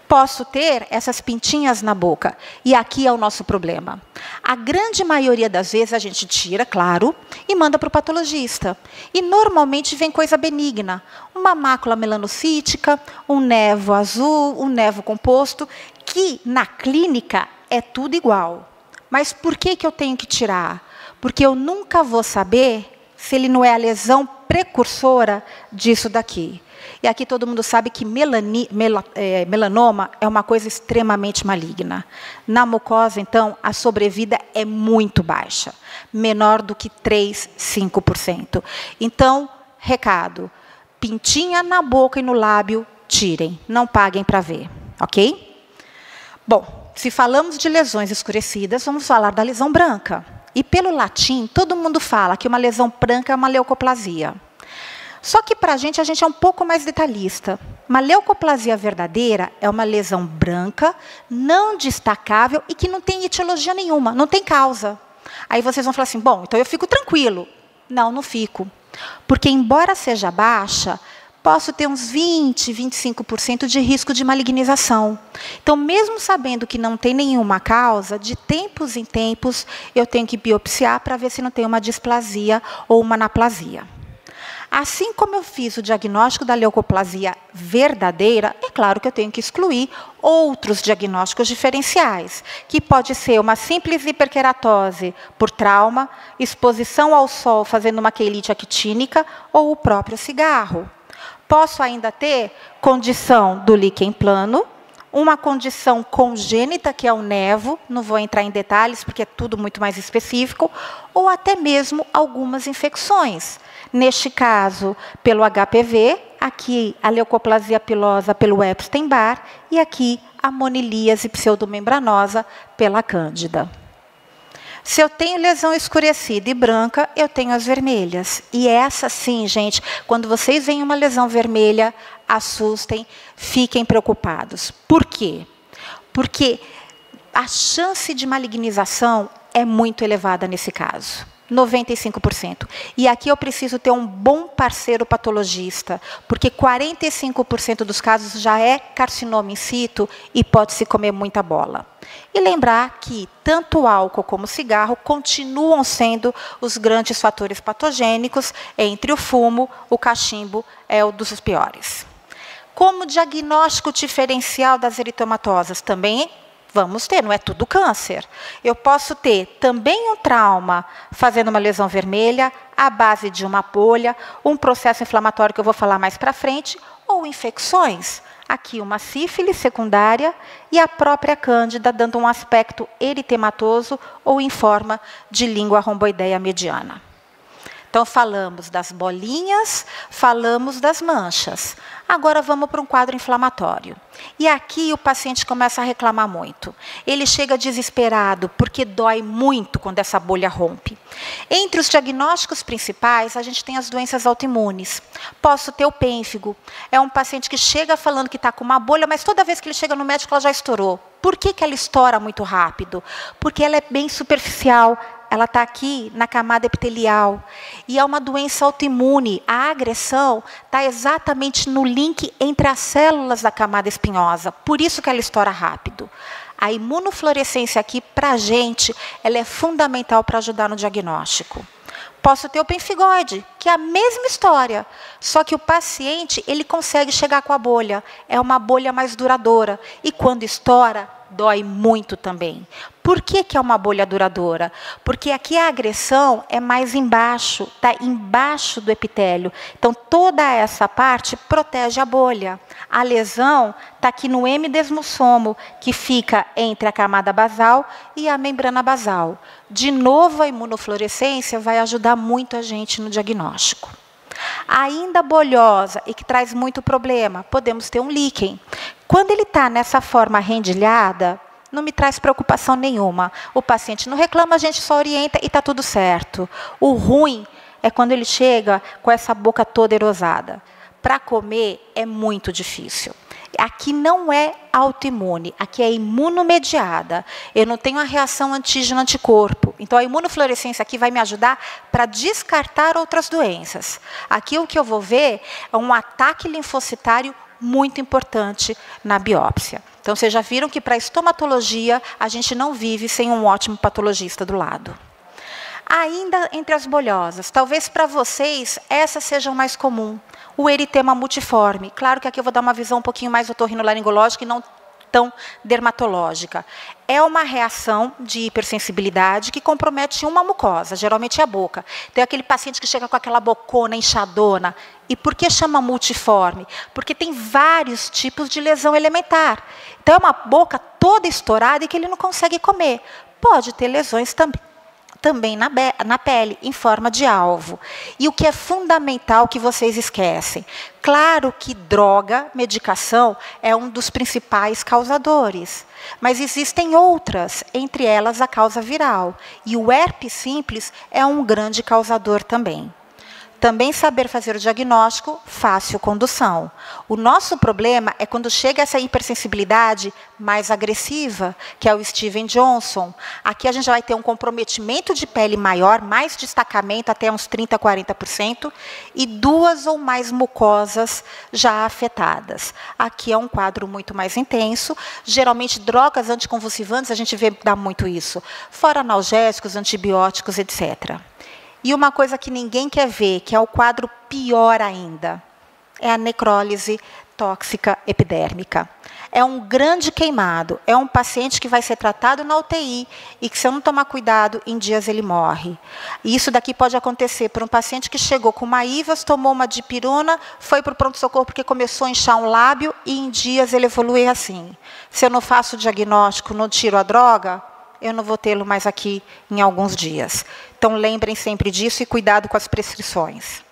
Posso ter essas pintinhas na boca. E aqui é o nosso problema. A grande maioria das vezes a gente tira, claro, e manda para o patologista. E normalmente vem coisa benigna. Uma mácula melanocítica, um nevo azul, um nevo composto, que na clínica é tudo igual. Mas por que eu tenho que tirar? Porque eu nunca vou saber se ele não é a lesão precursora disso daqui. E aqui todo mundo sabe que melanoma é uma coisa extremamente maligna. Na mucosa, então, a sobrevida é muito baixa, menor do que 3, 5%. Então, recado, pintinha na boca e no lábio, tirem, não paguem para ver, ok? Bom, se falamos de lesões escurecidas, vamos falar da lesão branca. E pelo latim, todo mundo fala que uma lesão branca é uma leucoplasia. Só que para a gente é um pouco mais detalhista. Uma leucoplasia verdadeira é uma lesão branca, não destacável e que não tem etiologia nenhuma, não tem causa. Aí vocês vão falar assim, bom, então eu fico tranquilo. Não, não fico. Porque, embora seja baixa, posso ter uns 20, 25% de risco de malignização. Então, mesmo sabendo que não tem nenhuma causa, de tempos em tempos, eu tenho que biopsiar para ver se não tem uma displasia ou uma anaplasia. Assim como eu fiz o diagnóstico da leucoplasia verdadeira, é claro que eu tenho que excluir outros diagnósticos diferenciais, que pode ser uma simples hiperqueratose por trauma, exposição ao sol fazendo uma quelite actínica ou o próprio cigarro. Posso ainda ter condição do líquen plano, uma condição congênita, que é o nevo, não vou entrar em detalhes, porque é tudo muito mais específico, ou até mesmo algumas infecções. Neste caso, pelo HPV, aqui a leucoplasia pilosa pelo Epstein-Barr, e aqui a monilíase pseudomembranosa pela Cândida. Se eu tenho lesão escurecida e branca, eu tenho as vermelhas. E essa sim, gente, quando vocês veem uma lesão vermelha, assustem, fiquem preocupados. Por quê? Porque a chance de malignização é muito elevada nesse caso. 95%. E aqui eu preciso ter um bom parceiro patologista, porque 45% dos casos já é carcinoma in situ e pode-se comer muita bola. E lembrar que tanto o álcool como o cigarro continuam sendo os grandes fatores patogênicos. Entre o fumo, o cachimbo é um dos piores. Como diagnóstico diferencial das eritomatosas, também vamos ter, não é tudo câncer. Eu posso ter também um trauma fazendo uma lesão vermelha, à base de uma bolha, um processo inflamatório que eu vou falar mais para frente, ou infecções. Aqui uma sífilis secundária e a própria cândida dando um aspecto eritematoso ou em forma de língua romboideia mediana. Então, falamos das bolinhas, falamos das manchas. Agora, vamos para um quadro inflamatório. E aqui o paciente começa a reclamar muito. Ele chega desesperado, porque dói muito quando essa bolha rompe. Entre os diagnósticos principais, a gente tem as doenças autoimunes. Posso ter o pênfigo. É um paciente que chega falando que está com uma bolha, mas toda vez que ele chega no médico, ela já estourou. Por que ela estoura muito rápido? Porque ela é bem superficial. Ela está aqui na camada epitelial. E é uma doença autoimune. A agressão está exatamente no link entre as células da camada espinhosa. Por isso que ela estoura rápido. A imunofluorescência aqui, para a gente, ela é fundamental para ajudar no diagnóstico. Posso ter o pemfigoide, que é a mesma história. Só que o paciente, ele consegue chegar com a bolha. É uma bolha mais duradoura. E quando estoura, dói muito também. Por que é uma bolha duradoura? Porque aqui a agressão é mais embaixo, está embaixo do epitélio. Então, toda essa parte protege a bolha. A lesão está aqui no hemidesmossomo, que fica entre a camada basal e a membrana basal. De novo, a imunofluorescência vai ajudar muito a gente no diagnóstico. Ainda bolhosa e que traz muito problema, podemos ter um líquen. Quando ele está nessa forma rendilhada, não me traz preocupação nenhuma. O paciente não reclama, a gente só orienta e está tudo certo. O ruim é quando ele chega com essa boca toda erosada. Para comer é muito difícil. Aqui não é autoimune, aqui é imunomediada. Eu não tenho a reação antígeno-anticorpo. Então, a imunofluorescência aqui vai me ajudar para descartar outras doenças. Aqui o que eu vou ver é um ataque linfocitário muito importante na biópsia. Então, vocês já viram que para a estomatologia, a gente não vive sem um ótimo patologista do lado. Ainda entre as bolhosas, talvez para vocês essa seja o mais comum, o eritema multiforme. Claro que aqui eu vou dar uma visão um pouquinho mais otorrinolaringológica e não tão dermatológica. É uma reação de hipersensibilidade que compromete uma mucosa, geralmente a boca. Tem aquele paciente que chega com aquela bocona inchadona. E por que chama multiforme? Porque tem vários tipos de lesão elementar. Então, é uma boca toda estourada e que ele não consegue comer. Pode ter lesões também na pele, em forma de alvo. E o que é fundamental que vocês esquecem? Claro que droga, medicação, é um dos principais causadores. Mas existem outras, entre elas a causa viral. E o herpes simples é um grande causador também. Também saber fazer o diagnóstico, fácil condução. O nosso problema é quando chega essa hipersensibilidade mais agressiva, que é o Steven Johnson. Aqui a gente vai ter um comprometimento de pele maior, mais destacamento, até uns 30%, 40%, e 2 ou mais mucosas já afetadas. Aqui é um quadro muito mais intenso. Geralmente, drogas anticonvulsivantes, a gente vê dar muito isso. Fora analgésicos, antibióticos, etc. E uma coisa que ninguém quer ver, que é o quadro pior ainda, é a necrólise tóxica epidérmica. É um grande queimado, é um paciente que vai ser tratado na UTI e que, se eu não tomar cuidado, em dias ele morre. E isso daqui pode acontecer por um paciente que chegou com uma IVAS, tomou uma dipirona, foi para o pronto-socorro porque começou a inchar um lábio e em dias ele evolui assim. Se eu não faço o diagnóstico, não tiro a droga, eu não vou tê-lo mais aqui em alguns dias. Então, lembrem sempre disso e cuidado com as prescrições.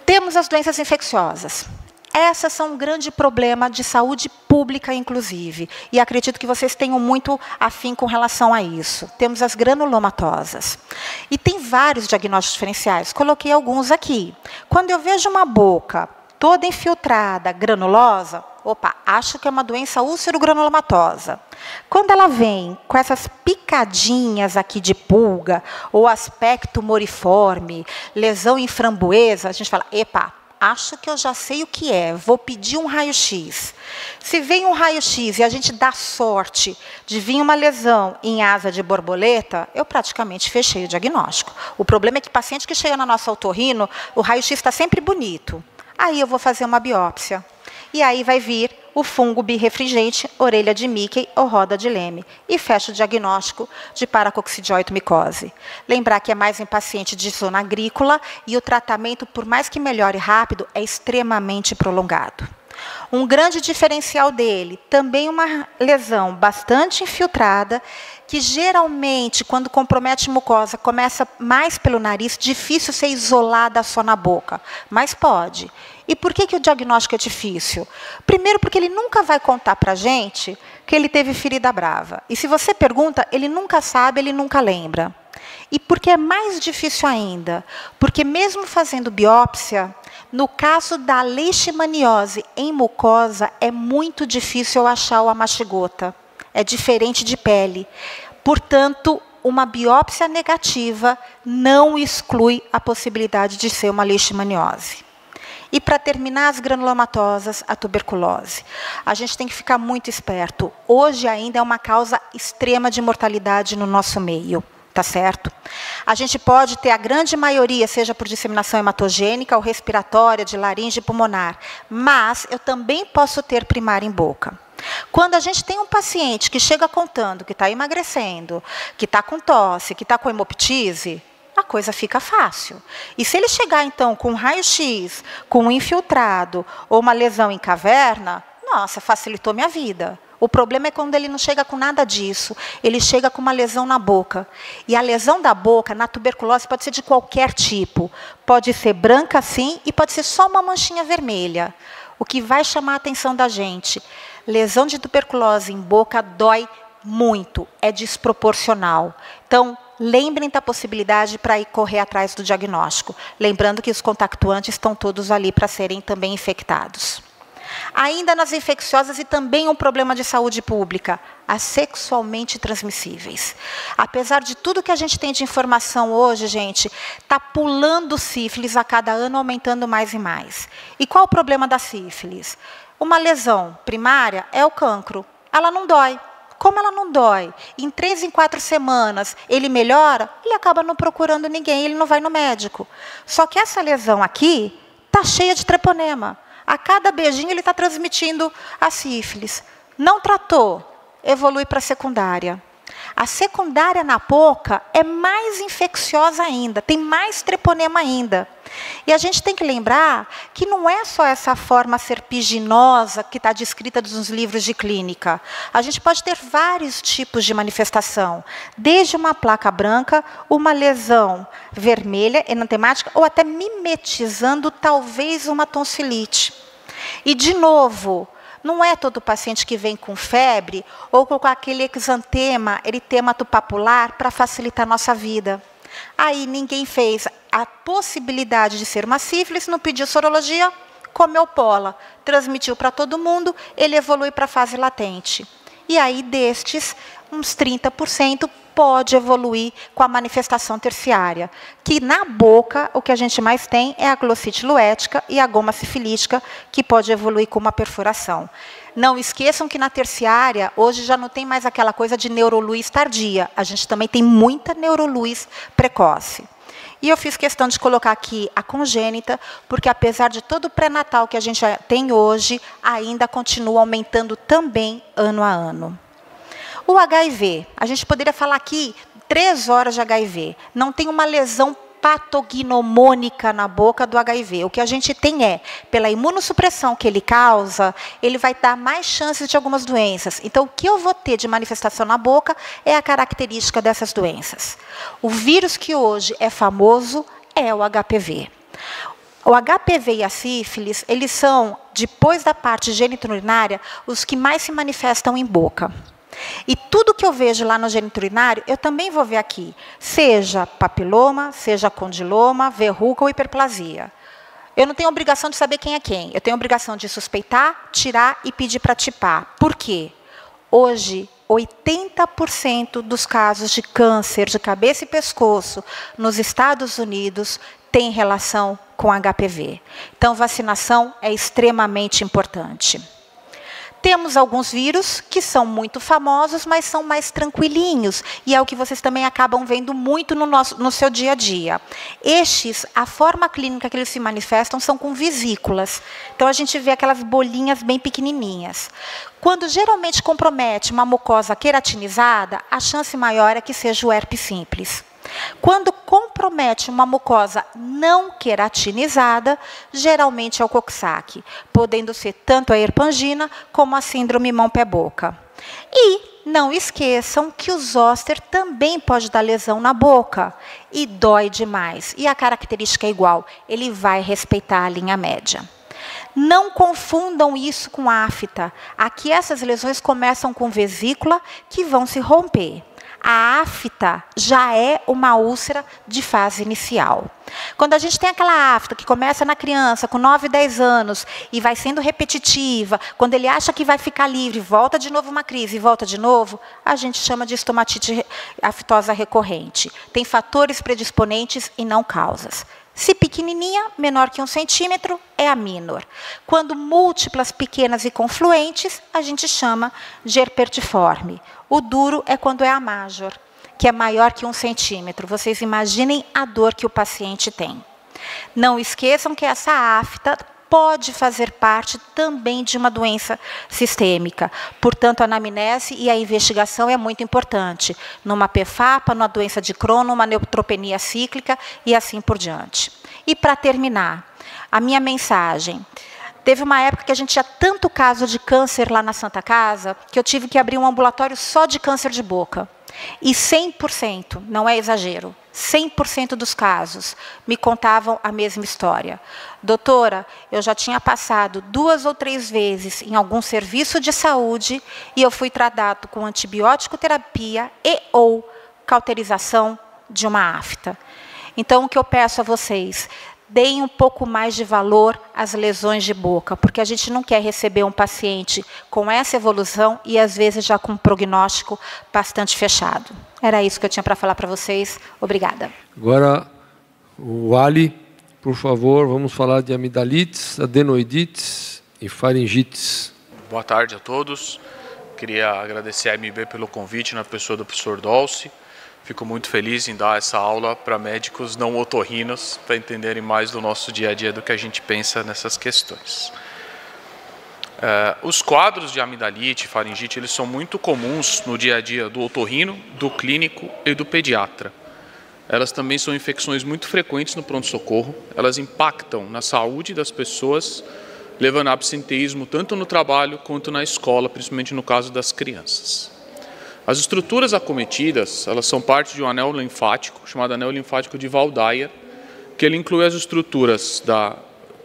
Temos as doenças infecciosas. Essas são um grande problema de saúde pública, inclusive. E acredito que vocês tenham muito afim com relação a isso. Temos as granulomatosas. E tem vários diagnósticos diferenciais. Coloquei alguns aqui. Quando eu vejo uma boca toda infiltrada, granulosa, opa, acho que é uma doença úlcero-granulomatosa. Quando ela vem com essas picadinhas aqui de pulga, ou aspecto moriforme, lesão em framboesa, a gente fala, epa, acho que eu já sei o que é, vou pedir um raio-x. Se vem um raio-x e a gente dá sorte de vir uma lesão em asa de borboleta, eu praticamente fechei o diagnóstico. O problema é que o paciente que chega na nossa otorrino, o raio-x está sempre bonito. Aí eu vou fazer uma biópsia. E aí vai vir o fungo birrefringente, orelha de Mickey ou roda de Leme. E fecha o diagnóstico de paracoccidioidomicose. Lembrar que é mais em paciente de zona agrícola e o tratamento, por mais que melhore rápido, é extremamente prolongado. Um grande diferencial dele, também uma lesão bastante infiltrada, que geralmente, quando compromete mucosa, começa mais pelo nariz, difícil ser isolada só na boca, mas pode. E por que o diagnóstico é difícil? Primeiro, porque ele nunca vai contar para a gente que ele teve ferida brava. E se você pergunta, ele nunca sabe, ele nunca lembra. E por que é mais difícil ainda? Porque mesmo fazendo biópsia, no caso da leishmaniose em mucosa, é muito difícil achar o amashigota. É diferente de pele. Portanto, uma biópsia negativa não exclui a possibilidade de ser uma leishmaniose. E, para terminar, as granulomatosas, a tuberculose. A gente tem que ficar muito esperto. Hoje ainda é uma causa extrema de mortalidade no nosso meio. Tá certo? A gente pode ter a grande maioria, seja por disseminação hematogênica ou respiratória, de laringe e pulmonar. Mas eu também posso ter primária em boca. Quando a gente tem um paciente que chega contando que está emagrecendo, que está com tosse, que está com hemoptise, a coisa fica fácil. E se ele chegar, então, com um raio-x, com um infiltrado ou uma lesão em caverna, nossa, facilitou minha vida. O problema é quando ele não chega com nada disso, ele chega com uma lesão na boca. E a lesão da boca, na tuberculose, pode ser de qualquer tipo. Pode ser branca, sim, e pode ser só uma manchinha vermelha. o que vai chamar a atenção da gente, lesão de tuberculose em boca dói muito, é desproporcional. Então, lembrem da possibilidade para ir correr atrás do diagnóstico. Lembrando que os contactuantes estão todos ali para serem também infectados. Ainda nas infecciosas e também um problema de saúde pública, as sexualmente transmissíveis. Apesar de tudo que a gente tem de informação hoje, gente, está pulando sífilis a cada ano, aumentando mais e mais. E qual o problema da sífilis? Uma lesão primária é o cancro. Ela não dói. Como ela não dói, em 3 em 4 semanas ele melhora, ele acaba não procurando ninguém, ele não vai no médico. Só que essa lesão aqui está cheia de treponema. A cada beijinho ele está transmitindo a sífilis. Não tratou, evolui para a secundária. A secundária na boca é mais infecciosa ainda, tem mais treponema ainda. E a gente tem que lembrar que não é só essa forma serpiginosa que está descrita nos livros de clínica. A gente pode ter vários tipos de manifestação, desde uma placa branca, uma lesão vermelha, enantemática, ou até mimetizando talvez uma tonsilite. E, de novo, não é todo paciente que vem com febre ou com aquele exantema, eritemato papular, para facilitar a nossa vida. Aí ninguém fez a possibilidade de ser uma sífilis, não pediu sorologia, comeu pola, transmitiu para todo mundo, ele evolui para a fase latente. E aí, destes, uns 30% pode evoluir com a manifestação terciária, que na boca o que a gente mais tem é a glossite luética e a goma sifilítica, que pode evoluir com uma perfuração. Não esqueçam que na terciária, hoje já não tem mais aquela coisa de neuroluz tardia, a gente também tem muita neuroluz precoce. E eu fiz questão de colocar aqui a congênita, porque apesar de todo o pré-natal que a gente tem hoje, ainda continua aumentando também ano a ano. O HIV, a gente poderia falar aqui 3 horas de HIV. Não tem uma lesão patognomônica na boca do HIV. O que a gente tem é, pela imunossupressão que ele causa, ele vai dar mais chances de algumas doenças. Então, o que eu vou ter de manifestação na boca é a característica dessas doenças. O vírus que hoje é famoso é o HPV. O HPV e a sífilis, eles são, depois da parte geniturinária, os que mais se manifestam em boca. E tudo que eu vejo lá no geniturinário, eu também vou ver aqui. Seja papiloma, seja condiloma, verruga ou hiperplasia. Eu não tenho obrigação de saber quem é quem. Eu tenho obrigação de suspeitar, tirar e pedir para tipar. Por quê? Hoje, 80% dos casos de câncer de cabeça e pescoço nos Estados Unidos tem relação com HPV. Então, vacinação é extremamente importante. Temos alguns vírus que são muito famosos, mas são mais tranquilinhos. E é o que vocês também acabam vendo muito no seu dia a dia. Estes, a forma clínica que eles se manifestam são com vesículas. Então, a gente vê aquelas bolinhas bem pequenininhas. Quando geralmente compromete uma mucosa queratinizada, a chance maior é que seja o herpes simples. Quando compromete uma mucosa não queratinizada, geralmente é o Coxsackie, podendo ser tanto a herpangina como a síndrome mão-pé-boca. E não esqueçam que o zoster também pode dar lesão na boca e dói demais. E a característica é igual, ele vai respeitar a linha média. Não confundam isso com afta. Aqui essas lesões começam com vesícula que vão se romper. A afta já é uma úlcera de fase inicial. Quando a gente tem aquela afta que começa na criança com 9, 10 anos e vai sendo repetitiva, quando ele acha que vai ficar livre, volta de novo uma crise e volta de novo, a gente chama de estomatite aftosa recorrente. Tem fatores predisponentes e não causas. Se pequenininha, menor que 1 centímetro, é a minor. Quando múltiplas, pequenas e confluentes, a gente chama de herpetiforme. O duro é quando é a major, que é maior que 1 centímetro. Vocês imaginem a dor que o paciente tem. Não esqueçam que essa afta pode fazer parte também de uma doença sistêmica. Portanto, a anamnese e a investigação é muito importante. Numa PFAPA, numa doença de Crohn, uma neutropenia cíclica e assim por diante. E para terminar, a minha mensagem. Teve uma época que a gente tinha tanto caso de câncer lá na Santa Casa, que eu tive que abrir um ambulatório só de câncer de boca. E 100%, não é exagero, 100% dos casos me contavam a mesma história. Doutora, eu já tinha passado 2 ou 3 vezes em algum serviço de saúde e eu fui tratado com antibiótico terapia e ou cauterização de uma afta. Então, o que eu peço a vocês, deem um pouco mais de valor às lesões de boca, porque a gente não quer receber um paciente com essa evolução e, às vezes, já com um prognóstico bastante fechado. Era isso que eu tinha para falar para vocês. Obrigada. Agora, o Ali, por favor, vamos falar de amidalites, adenoidites e faringites. Boa tarde a todos. Queria agradecer a MB pelo convite na pessoa do professor Dolce. Fico muito feliz em dar essa aula para médicos não otorrinos, para entenderem mais do nosso dia a dia do que a gente pensa nessas questões. Os quadros de amidalite e faringite, eles são muito comuns no dia a dia do otorrino, do clínico e do pediatra. Elas também são infecções muito frequentes no pronto-socorro, elas impactam na saúde das pessoas, levando a absenteísmo tanto no trabalho quanto na escola, principalmente no caso das crianças. As estruturas acometidas, elas são parte de um anel linfático, chamado anel linfático de Waldeyer, que ele inclui as estruturas da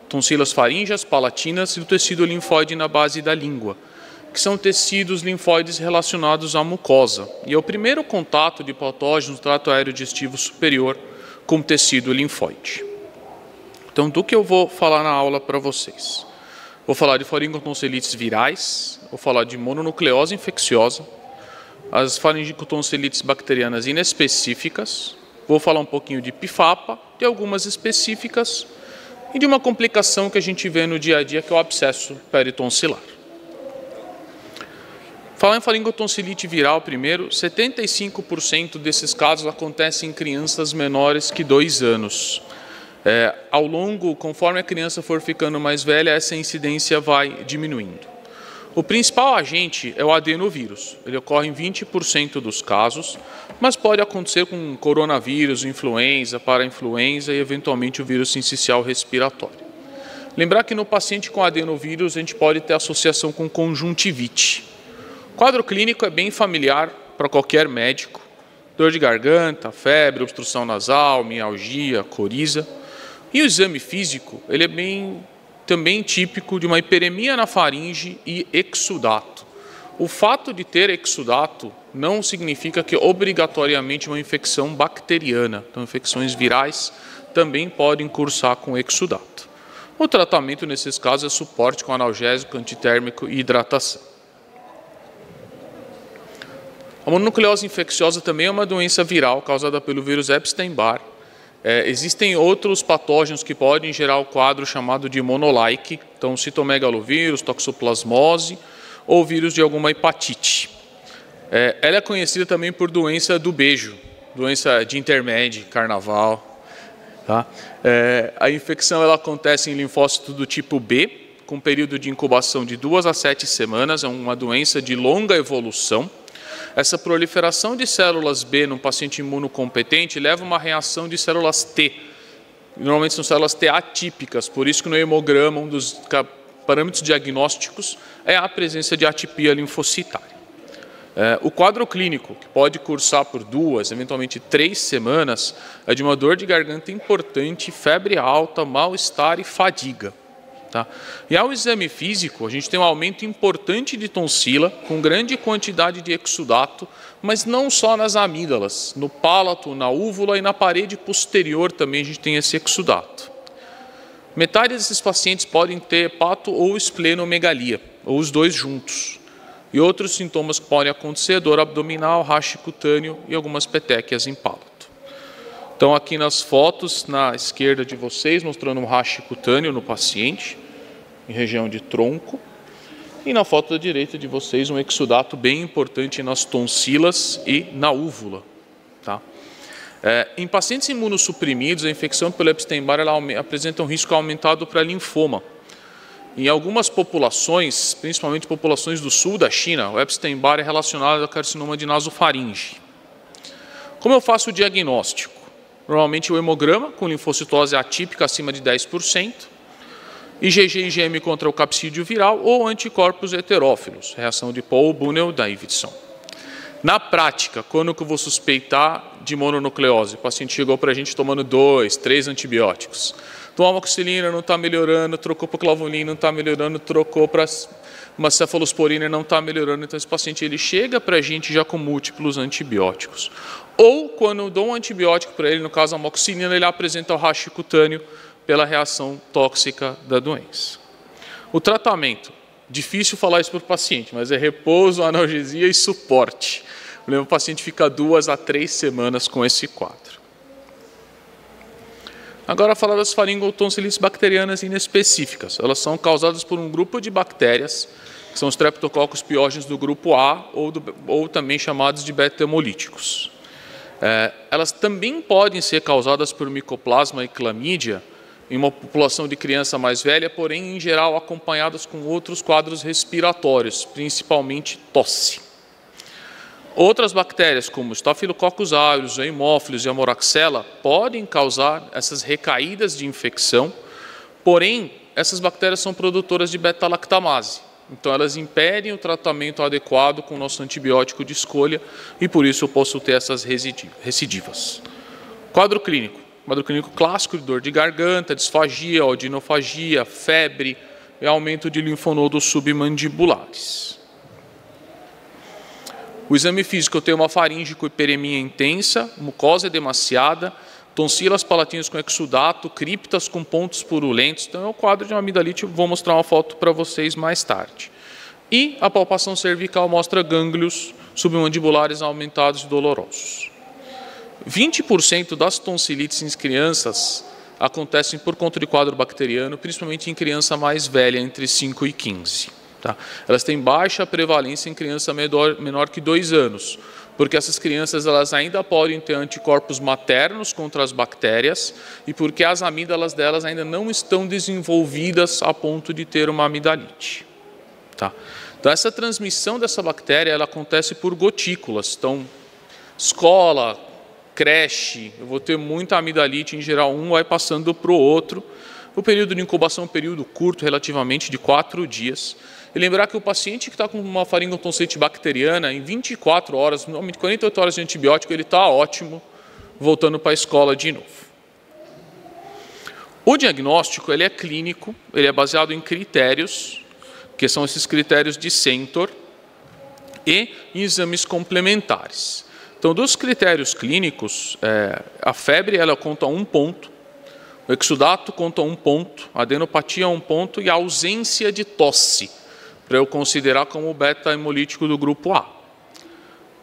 tonsilas faríngeas, palatinas e do tecido linfóide na base da língua, que são tecidos linfóides relacionados à mucosa. E é o primeiro contato de patógenos do trato aéreo digestivo superior com o tecido linfóide. Então, do que eu vou falar na aula para vocês? Vou falar de faringotonsilites virais, vou falar de mononucleose infecciosa, as faringotonsilites bacterianas inespecíficas, vou falar um pouquinho de pifapa, de algumas específicas e de uma complicação que a gente vê no dia a dia, que é o abscesso peritonsilar. Falar em faringotonsilite viral primeiro, 75% desses casos acontecem em crianças menores que 2 anos. Ao longo, conforme a criança for ficando mais velha, essa incidência vai diminuindo. O principal agente é o adenovírus. Ele ocorre em 20% dos casos, mas pode acontecer com coronavírus, influenza, parainfluenza e, eventualmente, o vírus sincicial respiratório. Lembrar que no paciente com adenovírus a gente pode ter associação com conjuntivite. O quadro clínico é bem familiar para qualquer médico. Dor de garganta, febre, obstrução nasal, mialgia, coriza. E o exame físico, ele é também típico de uma hiperemia na faringe e exudato. O fato de ter exudato não significa que obrigatoriamente uma infecção bacteriana. Então, infecções virais também podem cursar com exudato. O tratamento nesses casos é suporte com analgésico, antitérmico e hidratação. A mononucleose infecciosa também é uma doença viral causada pelo vírus Epstein-Barr. Existem outros patógenos que podem gerar o quadro chamado de monolike, então citomegalovírus, toxoplasmose ou vírus de alguma hepatite. Ela é conhecida também por doença do beijo, doença de intermédio, carnaval. Tá? A infecção ela acontece em linfócito do tipo B, com um período de incubação de 2 a 7 semanas, é uma doença de longa evolução. Essa proliferação de células B num paciente imunocompetente leva a uma reação de células T. Normalmente são células T atípicas, por isso que no hemograma um dos parâmetros diagnósticos é a presença de atipia linfocitária. O quadro clínico, que pode cursar por 2, eventualmente 3 semanas, é de uma dor de garganta importante, febre alta, mal-estar e fadiga. Tá? E ao exame físico, a gente tem um aumento importante de tonsila, com grande quantidade de exudato, mas não só nas amígdalas, no palato, na úvula e na parede posterior também a gente tem esse exudato. Metade desses pacientes podem ter hepato ou esplenomegalia, ou os dois juntos. E outros sintomas que podem acontecer, dor abdominal, rache cutâneo e algumas petequias em palato. Então, aqui nas fotos, na esquerda de vocês, mostrando um rache cutâneo no paciente, em região de tronco. E na foto da direita de vocês, um exudato bem importante nas tonsilas e na úvula. Tá? Em pacientes imunossuprimidos, a infecção pelo Epstein-Barr apresenta um risco aumentado para linfoma. Em algumas populações, principalmente populações do sul da China, o Epstein-Barr é relacionado ao carcinoma de nasofaringe. Como eu faço o diagnóstico? Normalmente o hemograma com linfocitose atípica acima de 10%, IgG e IgM contra o capsídeo viral ou anticorpos heterófilos, reação de Paul, Bunnell, Davidson. Na prática, quando que eu vou suspeitar de mononucleose? O paciente chegou para a gente tomando 2, 3 antibióticos. Tomou amoxicilina, não está melhorando, trocou para clavulina, não está melhorando, trocou para uma cefalosporina, não está melhorando. Então, esse paciente ele chega para a gente já com múltiplos antibióticos. Ou, quando eu dou um antibiótico para ele, no caso a amoxicilina, ele apresenta o racho cutâneo pela reação tóxica da doença. O tratamento. Difícil falar isso para o paciente, mas é repouso, analgesia e suporte. O paciente fica 2 a 3 semanas com esse quadro. Agora, falar das faringotonsilites bacterianas inespecíficas. Elas são causadas por um grupo de bactérias, que são os Streptococcus pyogenes do grupo A, ou também chamados de beta-hemolíticos. Elas também podem ser causadas por micoplasma e clamídia, em uma população de criança mais velha, porém, em geral, acompanhadas com outros quadros respiratórios, principalmente tosse. Outras bactérias, como Staphylococcus aureus, Haemophilus e Amoraxella, podem causar essas recaídas de infecção, porém, essas bactérias são produtoras de beta-lactamase. Então, elas impedem o tratamento adequado com o nosso antibiótico de escolha e, por isso, eu posso ter essas recidivas. Quadro clínico. Quadro clínico clássico de dor de garganta, disfagia, odinofagia, febre e aumento de linfonodos submandibulares. O exame físico, eu tenho uma faringe com hiperemia intensa, mucosa edemaciada, tonsilas palatinas com exudato, criptas com pontos purulentos. Então, é o quadro de uma amidalite, vou mostrar uma foto para vocês mais tarde. E a palpação cervical mostra gânglios submandibulares aumentados e dolorosos. 20% das tonsilites em crianças acontecem por conta de quadro bacteriano, principalmente em criança mais velha, entre 5 e 15. Tá? Elas têm baixa prevalência em criança menor que 2 anos, porque essas crianças elas ainda podem ter anticorpos maternos contra as bactérias e porque as amígdalas delas ainda não estão desenvolvidas a ponto de ter uma amidalite. Tá? Então, essa transmissão dessa bactéria ela acontece por gotículas. Então, escola, creche, eu vou ter muita amidalite, em geral um vai passando para o outro. O período de incubação é um período curto, relativamente de 4 dias. E lembrar que o paciente que está com uma faringotonsilite bacteriana, em 24 horas, normalmente 48 horas de antibiótico, ele está ótimo, voltando para a escola de novo. O diagnóstico ele é clínico, ele é baseado em critérios, que são esses critérios de Centor, e em exames complementares. Então, dos critérios clínicos, a febre ela conta 1 ponto, o exudato conta 1 ponto, a adenopatia 1 ponto e a ausência de tosse, para eu considerar como beta-hemolítico do grupo A.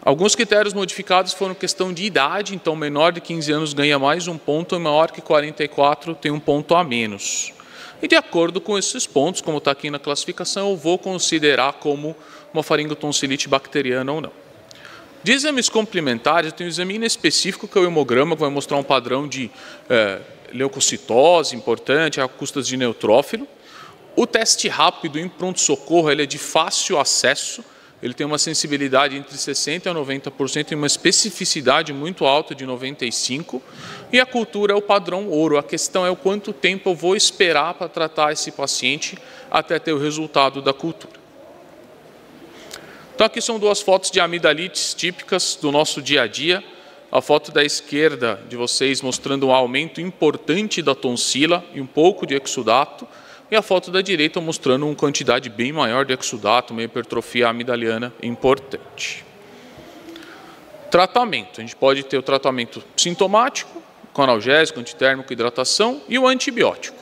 Alguns critérios modificados foram questão de idade, então menor de 15 anos ganha mais 1 ponto e maior que 44 tem 1 ponto a menos. E de acordo com esses pontos, como está aqui na classificação, eu vou considerar como uma faringotonsilite bacteriana ou não. De exames complementares, eu tenho um exame inespecífico que é o hemograma, que vai mostrar um padrão de leucocitose importante, a custas de neutrófilo. O teste rápido em pronto-socorro ele é de fácil acesso, ele tem uma sensibilidade entre 60% a 90% e uma especificidade muito alta de 95%. E a cultura é o padrão ouro, a questão é o quanto tempo eu vou esperar para tratar esse paciente até ter o resultado da cultura. Então aqui são 2 fotos de amidalites típicas do nosso dia a dia. A foto da esquerda de vocês mostrando um aumento importante da tonsila e um pouco de exudato. E a foto da direita mostrando uma quantidade bem maior de exudato, uma hipertrofia amidaliana importante. Tratamento. A gente pode ter o tratamento sintomático, com analgésico, antitérmico, hidratação e o antibiótico.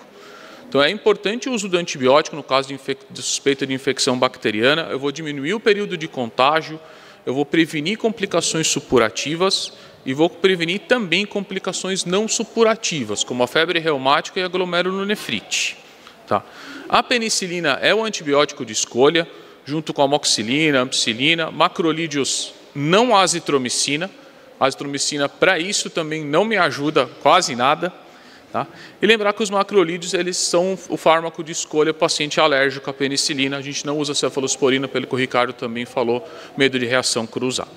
Então é importante o uso do antibiótico no caso de suspeita de infecção bacteriana. Eu vou diminuir o período de contágio, eu vou prevenir complicações supurativas e vou prevenir também complicações não supurativas, como a febre reumática e a glomerulonefrite. Tá. A penicilina é o antibiótico de escolha, junto com a amoxicilina, ampicilina, macrolídeos não azitromicina. A azitromicina, para isso, também não me ajuda quase nada. Tá? E lembrar que os macrolídeos eles são o fármaco de escolha para paciente alérgico à penicilina. A gente não usa cefalosporina, pelo que o Ricardo também falou, medo de reação cruzada.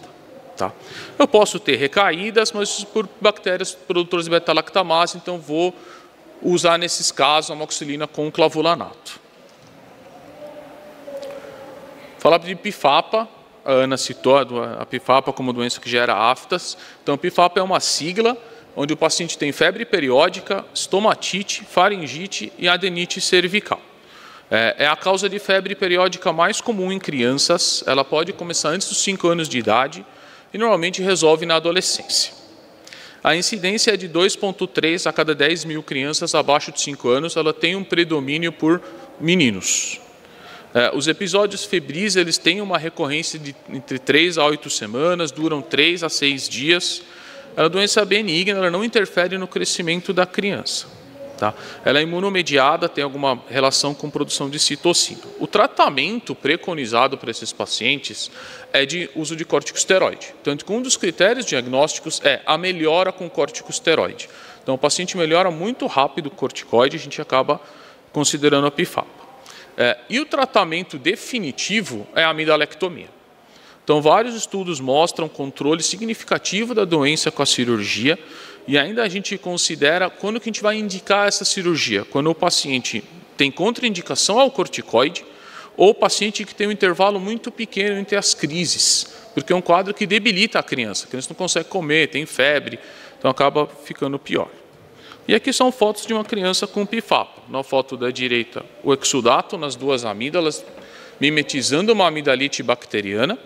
Tá? Eu posso ter recaídas, mas por bactérias produtoras de beta-lactamase, então vou usar nesses casos a amoxicilina com clavulanato. Falar de pifapa, a Ana citou a PIFAPA como doença que gera aftas. Então, a PIFAPA é uma sigla onde o paciente tem febre periódica, estomatite, faringite e adenite cervical. É a causa de febre periódica mais comum em crianças. Ela pode começar antes dos 5 anos de idade e normalmente resolve na adolescência. A incidência é de 2,3 a cada 10 mil crianças abaixo de 5 anos. Ela tem um predomínio por meninos. Os episódios febris eles têm uma recorrência de entre 3 a 8 semanas, duram 3 a 6 dias. É uma doença benigna, ela não interfere no crescimento da criança. Tá? Ela é imunomediada, tem alguma relação com produção de citocina. O tratamento preconizado para esses pacientes é de uso de corticosteroide. Tanto que um dos critérios diagnósticos é a melhora com corticosteroide. Então, o paciente melhora muito rápido o corticoide, a gente acaba considerando a PIFAPA. E o tratamento definitivo é a amidalectomia. Então, vários estudos mostram controle significativo da doença com a cirurgia. E ainda a gente considera quando que a gente vai indicar essa cirurgia. Quando o paciente tem contraindicação ao corticoide ou o paciente que tem um intervalo muito pequeno entre as crises, porque é um quadro que debilita a criança não consegue comer, tem febre, então acaba ficando pior. E aqui são fotos de uma criança com PIFAPA. Na foto da direita, o exudato nas duas amígdalas, mimetizando uma amidalite bacteriana.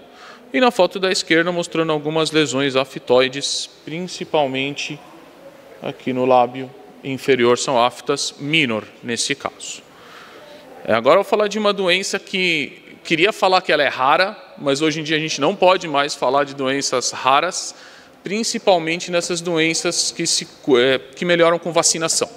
E na foto da esquerda, mostrando algumas lesões aftoides, principalmente aqui no lábio inferior, são aftas minor, nesse caso. Agora eu vou falar de uma doença que queria falar que ela é rara, mas hoje em dia a gente não pode mais falar de doenças raras, principalmente nessas doenças que melhoram com vacinação.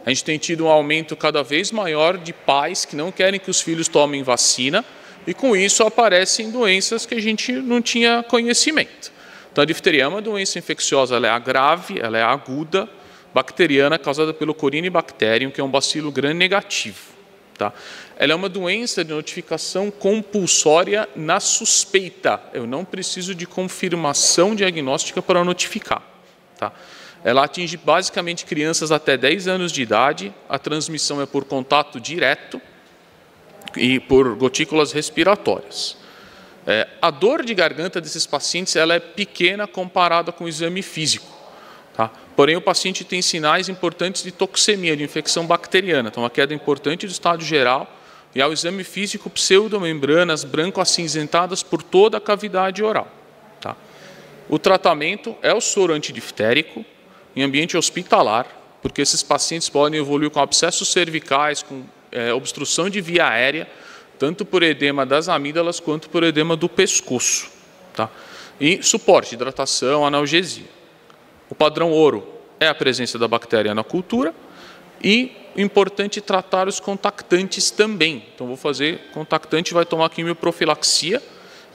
A gente tem tido um aumento cada vez maior de pais que não querem que os filhos tomem vacina, e com isso aparecem doenças que a gente não tinha conhecimento. Então a difteria é uma doença infecciosa, ela é grave, ela é aguda, bacteriana, causada pelo Corynebacterium, que é um bacilo gram-negativo. Tá? Ela é uma doença de notificação compulsória na suspeita. Eu não preciso de confirmação diagnóstica para notificar. Tá? Ela atinge basicamente crianças até 10 anos de idade, a transmissão é por contato direto, e por gotículas respiratórias. A dor de garganta desses pacientes ela é pequena comparada com o exame físico. Tá? Porém, o paciente tem sinais importantes de toxemia, de infecção bacteriana. Então, uma queda importante do estado geral e ao exame físico, pseudomembranas branco-acinzentadas por toda a cavidade oral. Tá? O tratamento é o soro antidiftérico em ambiente hospitalar, porque esses pacientes podem evoluir com abscessos cervicais, com obstrução de via aérea, tanto por edema das amígdalas quanto por edema do pescoço. Tá? E suporte, hidratação, analgesia. O padrão ouro é a presença da bactéria na cultura e importante tratar os contactantes também. Então, vou fazer contactante, vai tomar quimioprofilaxia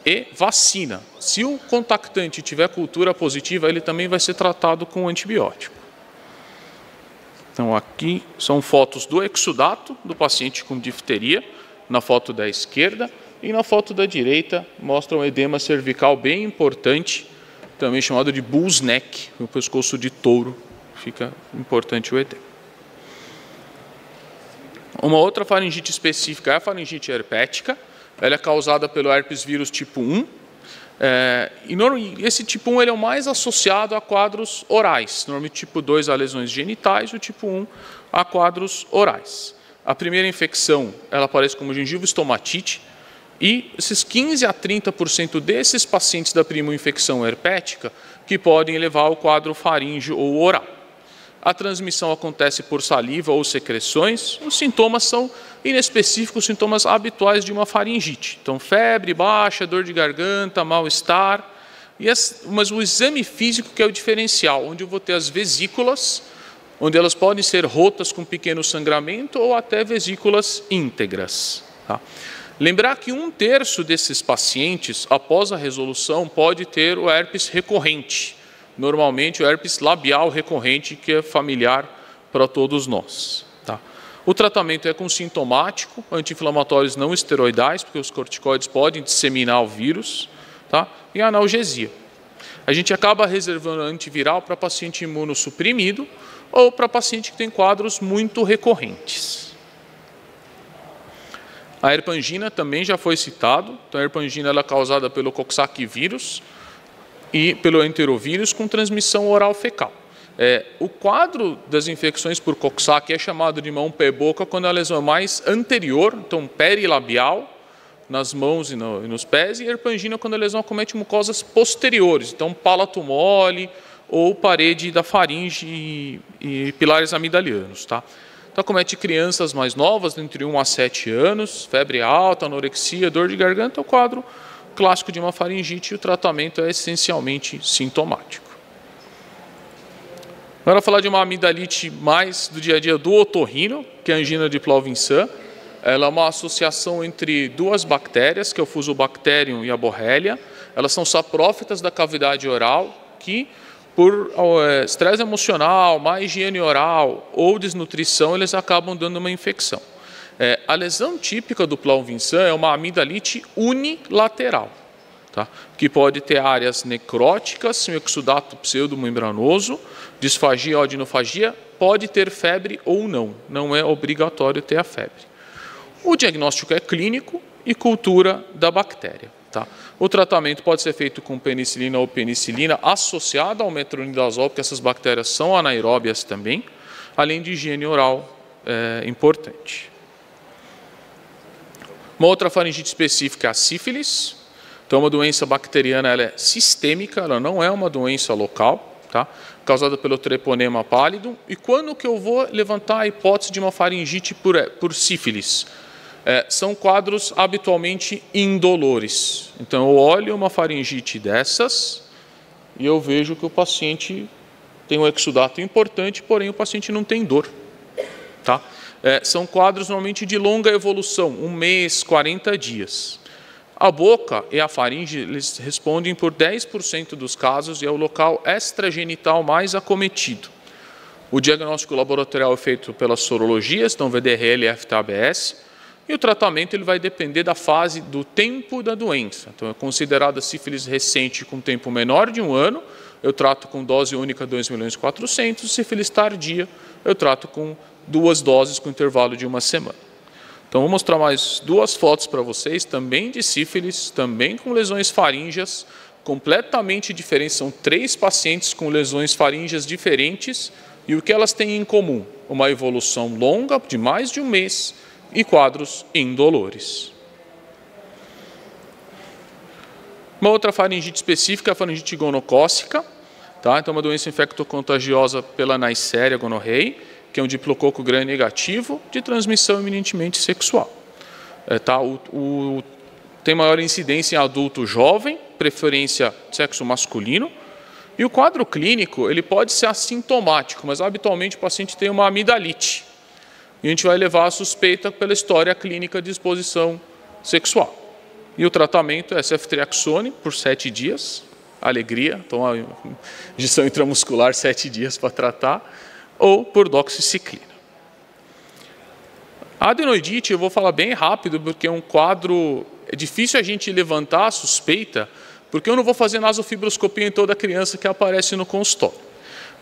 e vacina. Se o contactante tiver cultura positiva, ele também vai ser tratado com antibiótico. Então, aqui são fotos do exudato do paciente com difteria, na foto da esquerda, e na foto da direita mostra um edema cervical bem importante, também chamado de bull's neck, o pescoço de touro, fica importante o edema. Uma outra faringite específica é a faringite herpética, ela é causada pelo herpes vírus tipo 1, e esse tipo 1 ele é o mais associado a quadros orais, normalmente tipo 2 a lesões genitais, o tipo 1 a quadros orais. A primeira infecção ela aparece como gengivoestomatite e esses 15 a 30% desses pacientes da primeira infecção herpética que podem levar ao quadro faríngeo ou oral. A transmissão acontece por saliva ou secreções. Os sintomas são inespecíficos, sintomas habituais de uma faringite. Então, febre baixa, dor de garganta, mal-estar. Mas o exame físico que é o diferencial, onde eu vou ter as vesículas, onde elas podem ser rotas com pequeno sangramento ou até vesículas íntegras. Tá? Lembrar que 1/3 desses pacientes, após a resolução, pode ter o herpes recorrente. Normalmente o herpes labial recorrente, que é familiar para todos nós. Tá? O tratamento é com sintomático, anti-inflamatórios não esteroidais, porque os corticoides podem disseminar o vírus, tá? E analgesia. A gente acaba reservando antiviral para paciente imunossuprimido ou para paciente que tem quadros muito recorrentes. A herpangina também já foi citado. Então, a herpangina ela é causada pelo Coxsackie vírus e pelo enterovírus com transmissão oral fecal. O quadro das infecções por Coxsackie é chamado de mão, pé, boca, quando a lesão é mais anterior, então perilabial, nas mãos e nos pés, e herpangina quando a lesão acomete mucosas posteriores, então palato mole ou parede da faringe e pilares amidalianos. Tá? Então acomete crianças mais novas, entre 1 a 7 anos, febre alta, anorexia, dor de garganta, é o quadro clássico de uma faringite, e o tratamento é essencialmente sintomático. Agora, falar de uma amidalite mais do dia a dia do otorrino, que é a angina de Plauve-Vinçã. Ela é uma associação entre duas bactérias, que é o Fusobacterium e a Borrelia. Elas são saprófitas da cavidade oral, que por estresse emocional, má higiene oral ou desnutrição, eles acabam dando uma infecção. A lesão típica do Plauve-Vinçã é uma amidalite unilateral, tá? Que pode ter áreas necróticas, um exudato pseudomembranoso, disfagia ou adenofagia, pode ter febre ou não. Não é obrigatório ter a febre. O diagnóstico é clínico e cultura da bactéria. Tá? O tratamento pode ser feito com penicilina ou penicilina associada ao metronidazol, porque essas bactérias são anaeróbias também, além de higiene oral importante. Uma outra faringite específica é a sífilis. Então, uma doença bacteriana, ela é sistêmica, ela não é uma doença local, tá? Causada pelo treponema pálido. E quando que eu vou levantar a hipótese de uma faringite por sífilis? São quadros habitualmente indolores. Então, eu olho uma faringite dessas e eu vejo que o paciente tem um exudato importante, porém o paciente não tem dor. Tá? São quadros normalmente de longa evolução, 1 mês, 40 dias. A boca e a faringe, eles respondem por 10% dos casos e é o local extragenital mais acometido. O diagnóstico laboratorial é feito pelas sorologias, então VDRL e FTABS, e o tratamento ele vai depender da fase do tempo da doença. Então, é considerada sífilis recente com tempo menor de 1 ano, eu trato com dose única 2.400.000, sífilis tardia, eu trato com 2 doses com intervalo de 1 semana. Então, vou mostrar mais 2 fotos para vocês, também de sífilis, também com lesões faríngeas, completamente diferentes. São 3 pacientes com lesões faríngeas diferentes e o que elas têm em comum? Uma evolução longa, de mais de 1 mês, e quadros indolores. Uma outra faringite específica é a faringite gonocócica. Tá? Então, uma doença infectocontagiosa pela Neisseria gonorrhoeae, que é um diplococo gram-negativo de transmissão eminentemente sexual. Tem maior incidência em adulto jovem, preferência sexo masculino, e o quadro clínico ele pode ser assintomático, mas habitualmente o paciente tem uma amidalite. E a gente vai levar a suspeita pela história clínica de exposição sexual. E o tratamento é ceftriaxone por 7 dias, alegria, então a injeção intramuscular 7 dias para tratar, ou por doxiciclina. A adenoidite, eu vou falar bem rápido, porque é um quadro, é difícil a gente levantar a suspeita, porque eu não vou fazer nasofibroscopia em toda criança que aparece no consultório.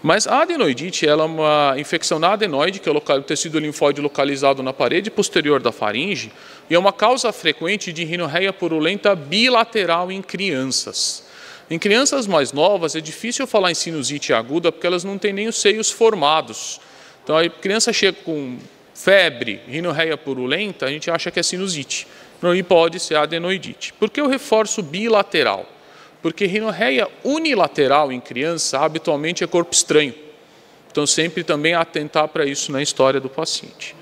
Mas a adenoidite, ela é uma infecção na adenoide, que é o tecido linfóide localizado na parede posterior da faringe, e é uma causa frequente de rinorreia purulenta bilateral em crianças. Em crianças mais novas, é difícil falar em sinusite aguda, porque elas não têm nem os seios formados. Então, a criança chega com febre, rinorreia purulenta, a gente acha que é sinusite. E pode ser adenoidite. Por que eu reforço bilateral? Porque rinorreia unilateral em criança, habitualmente é corpo estranho. Então, sempre também atentar para isso na história do paciente.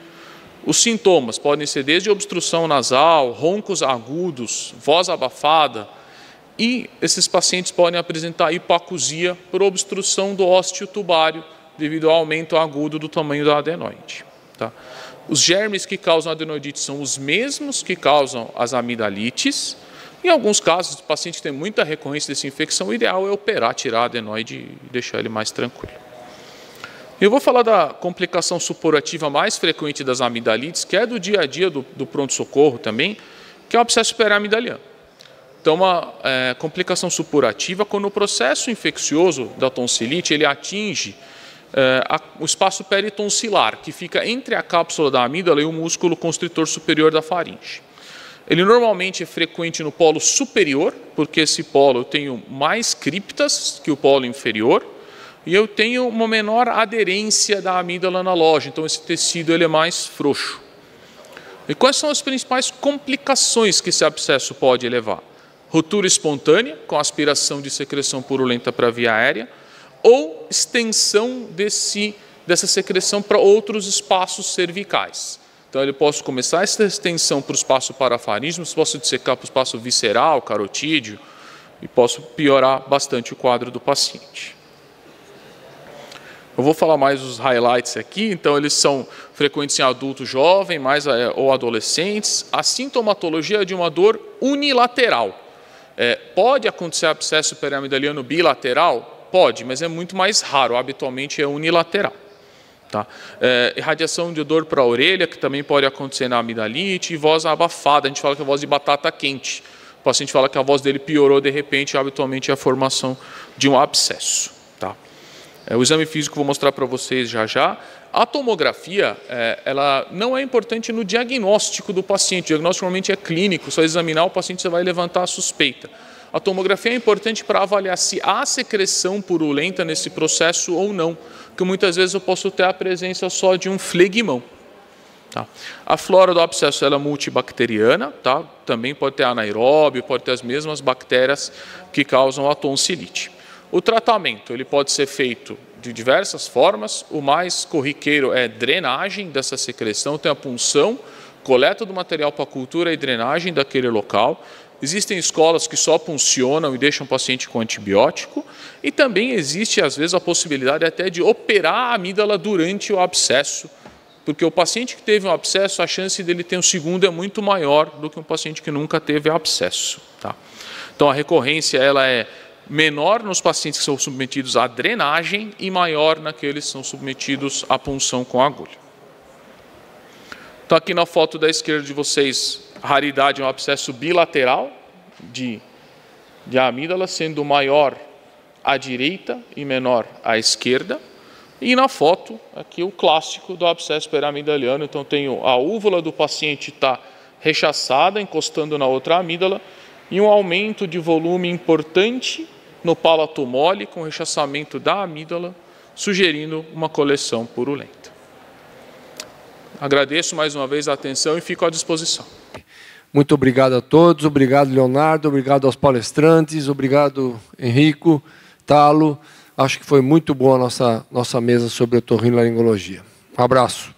Os sintomas podem ser desde obstrução nasal, roncos agudos, voz abafada, e esses pacientes podem apresentar hipoacusia por obstrução do ósseo tubário, devido ao aumento agudo do tamanho da adenoide. Tá? Os germes que causam adenoidite são os mesmos que causam as amidalites. Em alguns casos, o paciente tem muita recorrência dessa infecção, o ideal é operar, tirar a adenoide e deixar ele mais tranquilo. Eu vou falar da complicação supurativa mais frequente das amidalites, que é do dia a dia do pronto-socorro também, que é o abscesso peramidaliano. Então, uma complicação supurativa, quando o processo infeccioso da tonsilite ele atinge o espaço peritonsilar, que fica entre a cápsula da amígdala e o músculo constritor superior da faringe. Ele normalmente é frequente no polo superior, porque esse polo eu tenho mais criptas que o polo inferior, e eu tenho uma menor aderência da amígdala na loja, então esse tecido ele é mais frouxo. E quais são as principais complicações que esse abscesso pode levar? Ruptura espontânea, com aspiração de secreção purulenta para a via aérea, ou extensão dessa secreção para outros espaços cervicais. Então, ele pode começar essa extensão para o espaço parafaríngeo, posso dissecar para o espaço visceral, carotídeo, e posso piorar bastante o quadro do paciente. Eu vou falar mais os highlights aqui, então eles são frequentes em adultos jovens ou adolescentes. A sintomatologia é de uma dor unilateral. Pode acontecer abscesso periamidaliano bilateral? Pode, mas é muito mais raro, habitualmente é unilateral. Tá? Irradiação de dor para a orelha, que também pode acontecer na amidalite, e voz abafada, a gente fala que é voz de batata quente. O paciente fala que a voz dele piorou de repente, habitualmente é a formação de um abscesso. Tá? O exame físico vou mostrar para vocês já já. A tomografia, ela não é importante no diagnóstico do paciente. O diagnóstico normalmente é clínico, só examinar o paciente você vai levantar a suspeita. A tomografia é importante para avaliar se há secreção purulenta nesse processo ou não, porque muitas vezes eu posso ter a presença só de um flegmão. Tá? A flora do abscesso ela é multibacteriana, tá? Também pode ter anaeróbio, pode ter as mesmas bactérias que causam a tonsilite. O tratamento ele pode ser feito de diversas formas. O mais corriqueiro é drenagem dessa secreção, tem a punção, coleta do material para cultura e drenagem daquele local. Existem escolas que só puncionam e deixam o paciente com antibiótico, e também existe, às vezes, a possibilidade até de operar a amígdala durante o abscesso, porque o paciente que teve um abscesso, a chance dele ter um segundo é muito maior do que um paciente que nunca teve abscesso. Tá? Então, a recorrência ela é menor nos pacientes que são submetidos à drenagem e maior naqueles que são submetidos à punção com agulha. Então, aqui na foto da esquerda de vocês, a raridade é um abscesso bilateral de amígdala, sendo maior à direita e menor à esquerda. E na foto, aqui o clássico do abscesso periamidaliano. Então, tenho a úvula do paciente está rechaçada, encostando na outra amígdala, e um aumento de volume importante no palato mole, com rechaçamento da amígdala, sugerindo uma coleção purulenta. Agradeço mais uma vez a atenção e fico à disposição. Muito obrigado a todos, obrigado Leonardo, obrigado aos palestrantes, obrigado Henrico, Talo. Acho que foi muito boa a nossa mesa sobre otorrinolaringologia. Um abraço.